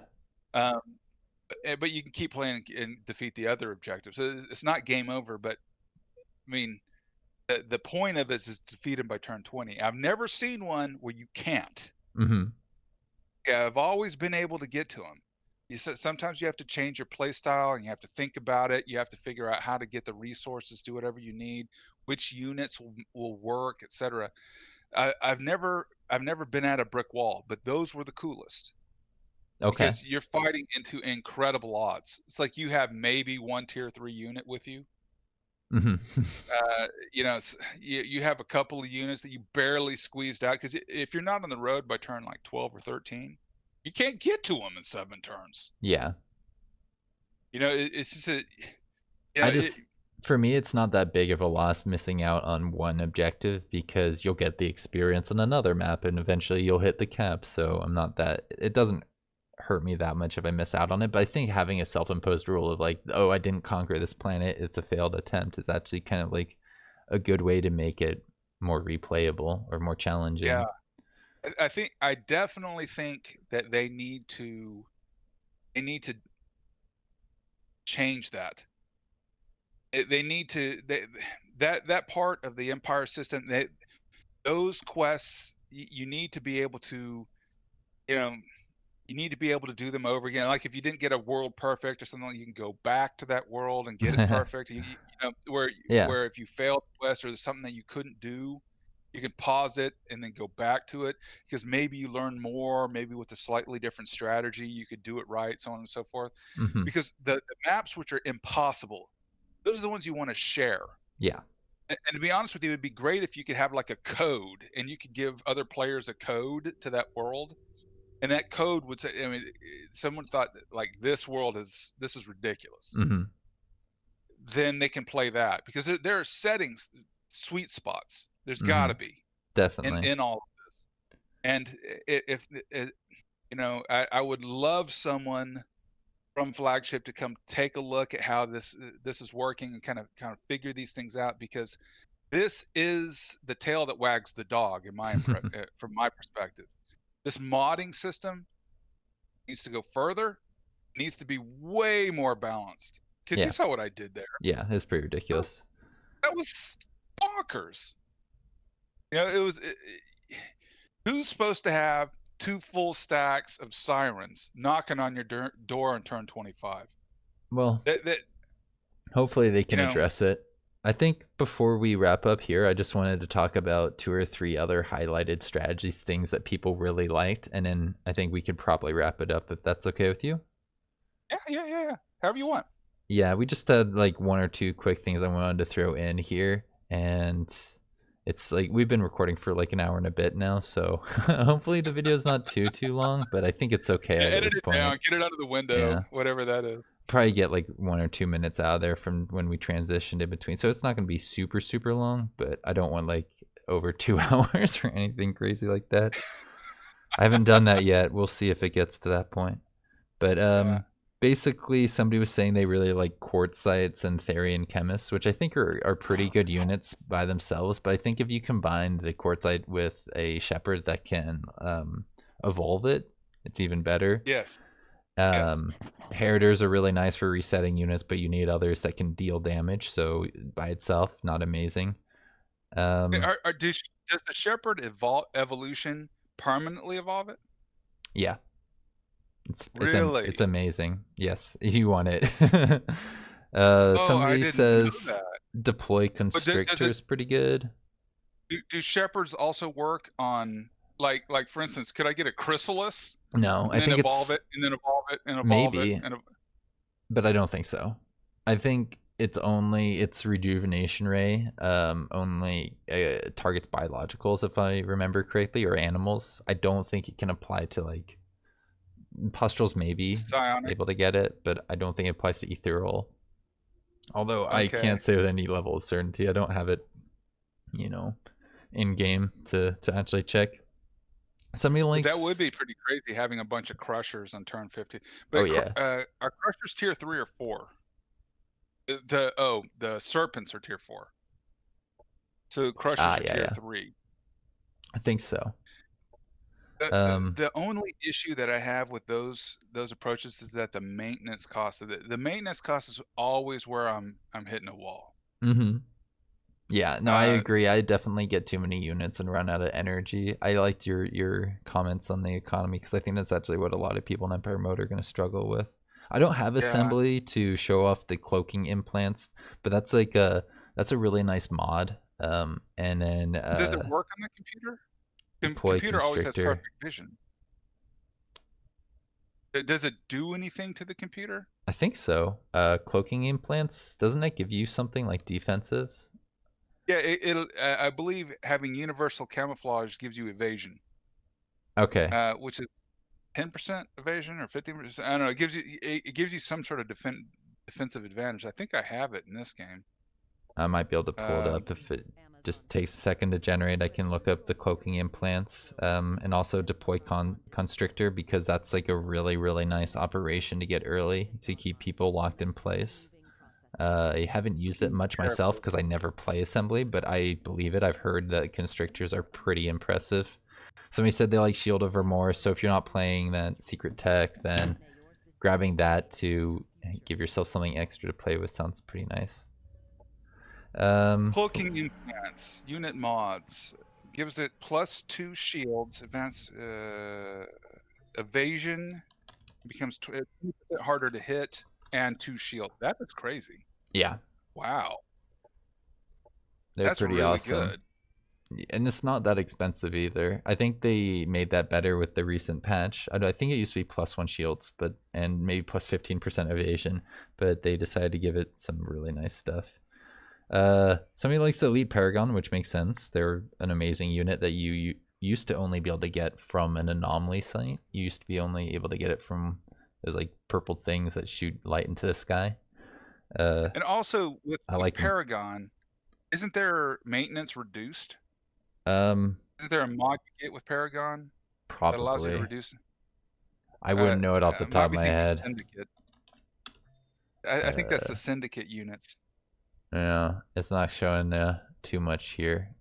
Um, but you can keep playing and defeat the other objectives. So it's not game over, but I mean, the point of it is defeat him by turn 20. I've never seen one where you can't. Mhm. Yeah, I've always been able to get to him. Sometimes you have to change your play style and you have to think about it. You have to figure out how to get the resources, do whatever you need, which units will work, etc. I've never been at a brick wall, but those were the coolest Okay. because you're fighting into incredible odds. It's like you have maybe one tier 3 unit with you. Mhm. You have a couple of units that you barely squeezed out, because if you're not on the road by turn like 12 or 13, you can't get to them in 7 turns. Yeah. It's just a you know I it just for me it's not that big of a loss missing out on one objective because you'll get the experience on another map and eventually you'll hit the cap. So I'm not that it doesn't hurt me that much if I miss out on it. But I think having a self-imposed rule of like, oh, I didn't conquer this planet, it's a failed attempt, is actually kind of like a good way to make it more replayable or more yeah, challenging. I definitely think that they need to change that. They need to that part of the Empire system, that those quests, you need to be able to, you know you need to be able to do them over again. Like if you didn't get a world perfect or something, you can go back to that world and get it perfect. Where Yeah. where if you failed a quest or there's something that you couldn't do, you can pause it and then go back to it, because maybe you learn more, maybe with a slightly different strategy, you could do it right, so on and so forth. Hmm. Because the maps which are impossible, those are the ones you want to share. Yeah. And to be honest with you, it'd be great if you could have like a code and you could give other players a code to that world, and that code would say, I mean, someone thought that, like, this is ridiculous. Hmm. Then they can play that, because there are settings, sweet spots. There's got Hmm. to be Definitely. in all of this. And if I would love someone from Flagship to come take a look at how this is working and kind of figure these things out, because this is the tail that wags the dog from my perspective. This modding system needs to go further, needs to be way more balanced. Because you Yeah. saw what I did there. Yeah. It's pretty ridiculous. That was bonkers. It was. Who's supposed to have two full stacks of sirens knocking on your door on turn 25? Well, That hopefully they you can know. address it. I think before we wrap up here, I just wanted to talk about two or three other highlighted strategies, things that people really liked, and then I think we could probably wrap it up if that's okay with you. Yeah, yeah, yeah, yeah. However you want. Yeah, we just had like one or two quick things I wanted to throw in here, and it's like we've been recording for like an hour and a bit now, so hopefully the video's not too long, but I think it's okay Yeah, at edit this it point. down, get it out of the window, Yeah. whatever that is. Probably get like 1 or 2 minutes out of there from when we transitioned in between. So it's not going to be super long, but I don't want like over 2 hours or anything crazy like that. I haven't done that yet. We'll see if it gets to that point. But Yeah. basically, somebody was saying they really like quartzites and Therian chemists, which I think are pretty good units by themselves. But I think if you combine the quartzite with a shepherd that can evolve it, it's even better. Yes. Yes. Um, Heritors are really nice for resetting units, but you need others that can deal damage. So by itself, not amazing. Um, Does the shepherd evolution permanently evolve it? yeah, it's Really? amazing. Yes, you want it. Oh, I Somebody didn't know says that. deploy But does constrictor it is pretty good. do shepherds also work on, like for instance, could I get a chrysalis No, I and then think evolve it's it and then evolve it and evolve it maybe, and but I don't think so. I think its rejuvenation ray only targets biologicals, if I remember correctly, or animals. I don't think it can apply to like pustules, maybe Psionic. able to get it, but I don't think it applies to ethereal. Although I Okay. can't say with any level of certainty. I don't have it, you know, in game to actually check. Somebody That would links. be pretty crazy having a bunch of crushers on turn 50. Oh But yeah. are crushers tier 3 or 4? The serpents are tier 4. So crushers Ah are yeah, tier yeah. 3. I think so. Um, The only issue that I have with those approaches is that the maintenance cost of the maintenance cost is always where I'm hitting a wall. mhm. Yeah, no, I Uh, agree. I definitely get too many units and run out of energy. I liked your comments on the economy because I think that's actually what a lot of people in Empire Mode are going to struggle with. I don't have yeah. assembly to show off the cloaking implants, but that's a really nice mod. And then Does it work on the computer? deploy Computer always has constrictor. perfect vision. Does it do anything to the computer? I think so. Cloaking implants, doesn't that give you something like defensives? Yeah, it'll. I believe having universal camouflage gives you evasion, Okay, which is 10% evasion or 15%. I don't know. It gives you some sort of defensive advantage. I think I have it in this game. I might be able to pull it Uh, up if it just takes a second to generate. I can look up the cloaking implants and also deploy constrictor because that's like a really nice operation to get early to keep people locked in place. I haven't used it much myself careful. because I never play assembly, but I believe it. I've heard that constrictors are pretty impressive. Somebody said they like Shield of Remorse, so if you're not playing that secret tech, then grabbing that to give yourself something extra to play with sounds pretty nice. Um, Cloaking implants, unit mods gives it +2 shields, advance evasion becomes 20% harder to hit, and 2 shield. That is crazy. yeah, Wow, they're that's pretty really awesome. good. And it's not that expensive either. I think they made that better with the recent patch. I think it used to be +1 shields, but and maybe +15% evasion, but they decided to give it some really nice stuff. Somebody likes the Elite Paragon, which makes sense. They're an amazing unit that you used to only be able to get from an anomaly site. You used to be only able to get it from those like purple things that shoot light into the sky. Uh, And also I with like them. Paragon, isn't there maintenance reduced? Um, Isn't there a mod you get with Paragon that allows you to Probably. reduce? I wouldn't know it off the Might top of be my thinking head. Syndicate. I think that's the Uh, Syndicate units. yeah, it's not showing too much here,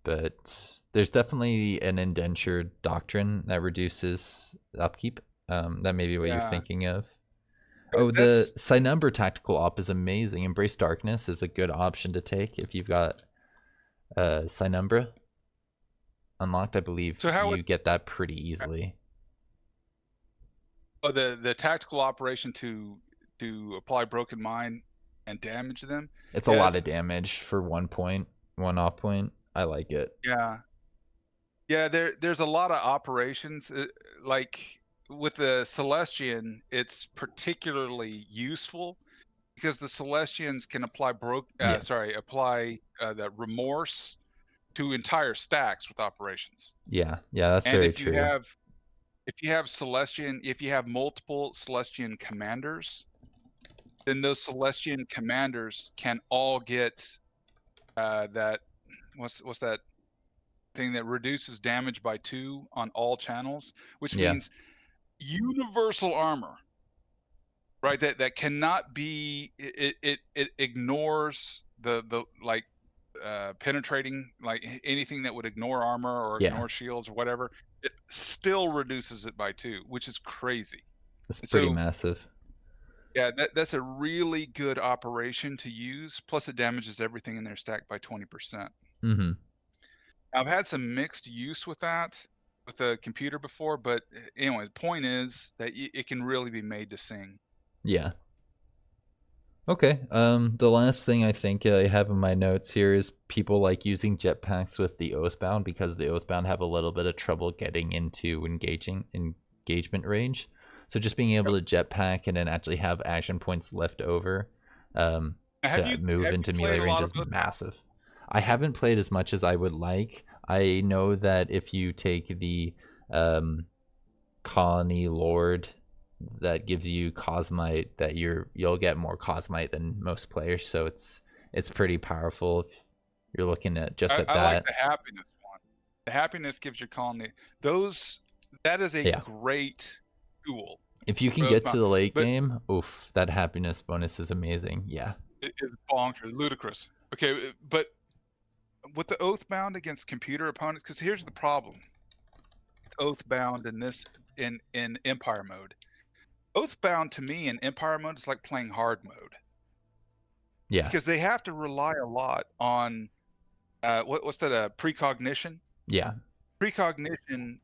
but there's definitely an indenture doctrine that reduces upkeep. That may be what you're Yeah, thinking of. Oh, the that's Sinumber tactical op is amazing. Embrace Darkness is a good option to take if you've got Sinumbra unlocked. I believe so. How would you get that pretty easily. the tactical operation to apply Broken Mind and damage them? It's a lot of Yes, damage for 1 point, 1 off point. I like it. yeah, yeah. There's a lot of operations like with the Celestian. It's particularly useful because the Celestians can apply Yeah, apply the remorse to entire stacks with operations. yeah, that's And very true. if you have multiple Celestian commanders, then those Celestian commanders can all get that what's that thing that reduces damage by 2 on all channels, which Yeah, means universal armor, right? That cannot be it ignores the like penetrating like anything that would ignore armor or yeah, ignore shields or whatever. It still reduces it by 2, which is crazy. it's And pretty so massive. yeah, that's a really good operation to use. Plus, it damages everything in their stack by 20%. Mm-hmm. I've had some mixed use with that with the computer before, but anyway, the point is that it can really be made to sing. Yeah. Okay. The last thing I think I have in my notes here is people like using jetpacks with the Oathbound because the Oathbound have a little bit of trouble getting into engagement range. So just being able to jetpack and then actually have action points left over, Have to you move into played melee a range lot of is Oathbound? massive. I haven't played as much as I would like. I know that if you take the um, colony lord that gives you cosmite, that you'll get more cosmite than most players, so it's pretty powerful if you're looking at just at I like that. the happiness one. The happiness gives your colony those. That is a Yeah. great tool If you for can get to Oathbound, the late but game, oof, that happiness bonus is amazing. Yeah. it is bonkers, ludicrous. Okay, but with the Oathbound against computer opponents, because here's the problem: Oathbound in this in Empire mode. Oathbound to me in Empire mode is like playing hard mode Yeah. because they have to rely a lot on what's that precognition. Yeah. Precognition,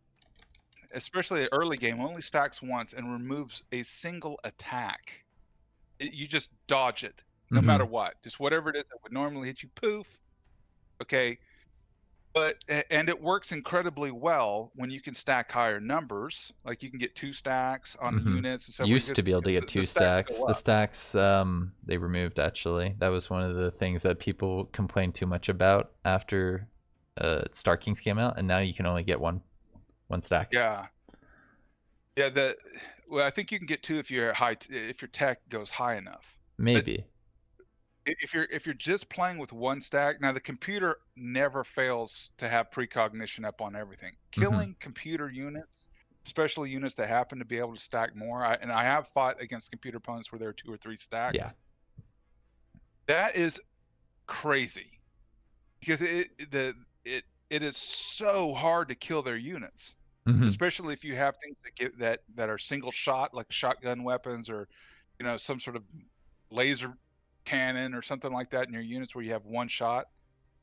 especially early game, only stacks once and removes a single attack. You just dodge it no matter Mhm. what, just whatever it is that would normally hit you. Poof. Okay, but and it works incredibly well when you can stack higher numbers. Like you can get 2 stacks on Mhm. units and stuff where Used because to be able to get the two stacks stacks. go The up. stacks they removed actually. That was one of the things that people complained too much about after Star Kings came out, and now you can only get one stack. Yeah. Yeah, well, I think you can get 2 if you're if your tech goes high enough. But Maybe. if you're just playing with 1 stack, now the computer never fails to have precognition up on everything. Mhm. Killing computer units, especially units that happen to be able to stack more, and I have fought against computer opponents where there are 2 or 3 Yeah. stacks. That is crazy because it is so hard to kill their units, Mhm. especially if you have things that are single shot, like shotgun weapons or some sort of laser cannon or something like that in your units where you have one shot,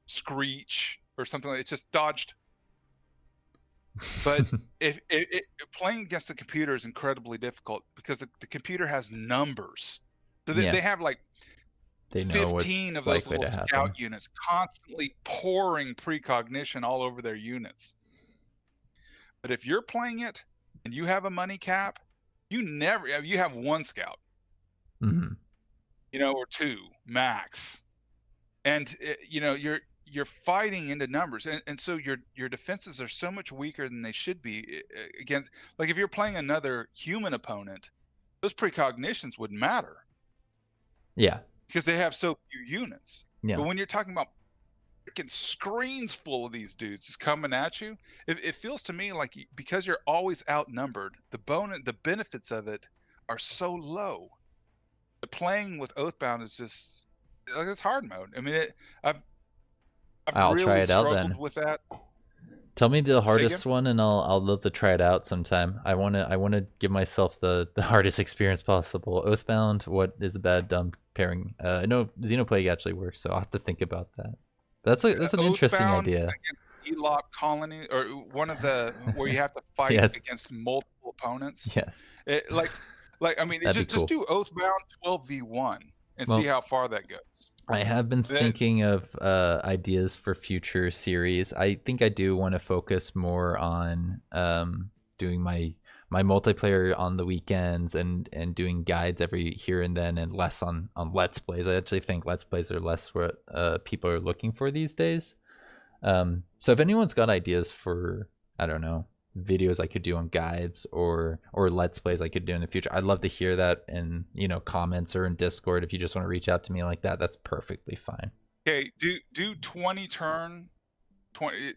screech or something like it's just dodged. But if playing against a computer is incredibly difficult because the computer has numbers. So Yeah. they have like They know 15 of what's those likely little to scout happen. units constantly pouring precognition all over their units. But if you're playing it and you have a money cap, you have 1 scout, Mhm. or 2 max. And you're fighting into numbers, and so your defenses are so much weaker than they should be against. Like if you're playing another human opponent, those precognitions would matter Yeah. because they have so few units. Yeah. But when you're talking about freaking screens full of these dudes just coming at you, it feels to me like because you're always outnumbered, the benefits of it are so low. The playing with Oathbound is just like it's hard mode. I mean, I've I've I'll try really it out struggled then. with that. Tell me the Say again? hardest one, and I'll love to try it out sometime. I wanna give myself the hardest experience possible. Oathbound, what is a bad dumb pairing? I know Xenoplague actually works, so I'll have to think about that. That's an interesting Oathbound idea. against Elop Colony, or one of the where you have to fight Yes, against multiple opponents. yes, It, I mean, that'd be just cool. do Oathbound 12v1 and see Well, how far that goes. I have been That, thinking of ideas for future series. I think I do want to focus more on doing my multiplayer on the weekends and doing guides every here and then, and less on Let's Plays. I actually think Let's Plays are less what people are looking for these days. So if anyone's got ideas for, I don't know, videos I could do on guides or Let's Plays I could do in the future, I'd love to hear that in, comments or in Discord. If you just want to reach out to me like that, that's perfectly fine. okay, do 20 turn 20.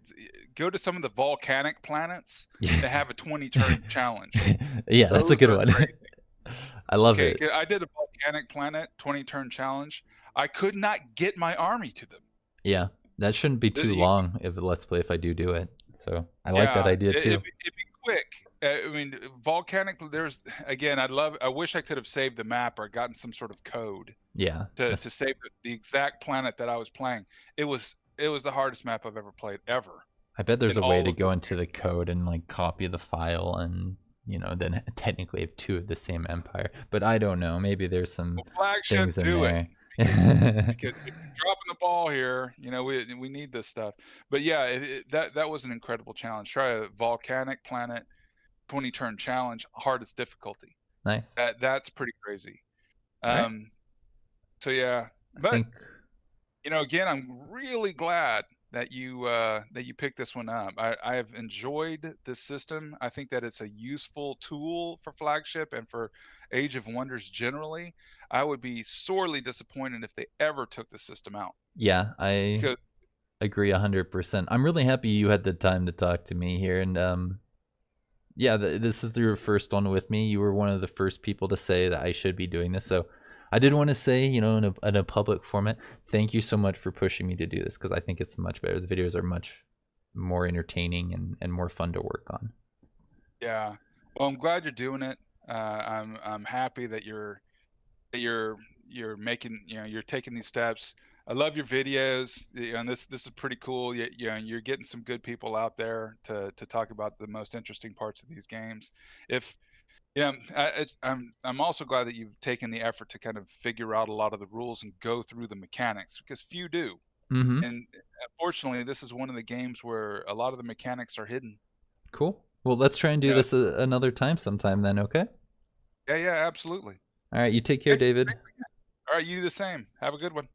Go to some of the volcanic planets that have a 20 turn challenge. Yeah, that's a Those good are one. crazy. I love Okay, it. I did a volcanic planet 20 turn challenge. I could not get my army to them. Yeah, that shouldn't be too You long if a Let's Play if I do it. So I like that Yeah, idea too. it'd be quick. I mean, volcanic. There's again. I wish I could have saved the map or gotten some sort of code Yeah, to save the exact planet that I was playing. It was the hardest map I've ever played ever I bet there's in a way all to of go this into game. the code and like copy the file and then technically have two of the same empire. But I don't know. Maybe there's some Well, flagship, things in do it there. because if you're dropping the ball here, we need this stuff. But yeah, that was an incredible challenge. Try a volcanic planet 20 turn challenge, hardest difficulty. Nice. That's pretty crazy. All right. Um, so yeah. I But think again, I'm really glad that you picked this one up. I have enjoyed this system. I think that it's a useful tool for flagship and for Age of Wonders generally. I would be sorely disappointed if they ever took the system out yeah, I because agree 100%. I'm really happy you had the time to talk to me here, and yeah, this is your first one with me. You were one of the first people to say that I should be doing this. So I did want to say, in a public format, thank you so much for pushing me to do this because I think it's much better. The videos are much more entertaining and more fun to work on. yeah. Well, I'm glad you're doing it. I'm happy that you're making you're taking these steps. I love your videos, and this is pretty cool. You're getting some good people out there to talk about the most interesting parts of these games. If I'm also glad that you've taken the effort to kind of figure out a lot of the rules and go through the mechanics because few do. Mm-hmm. And unfortunately, this is one of the games where a lot of the mechanics are hidden. Cool. Well, let's try and do Yeah, this another time sometime then, okay? yeah, absolutely. All right, you take care, Thanks. David. All right, you do the same. Have a good one.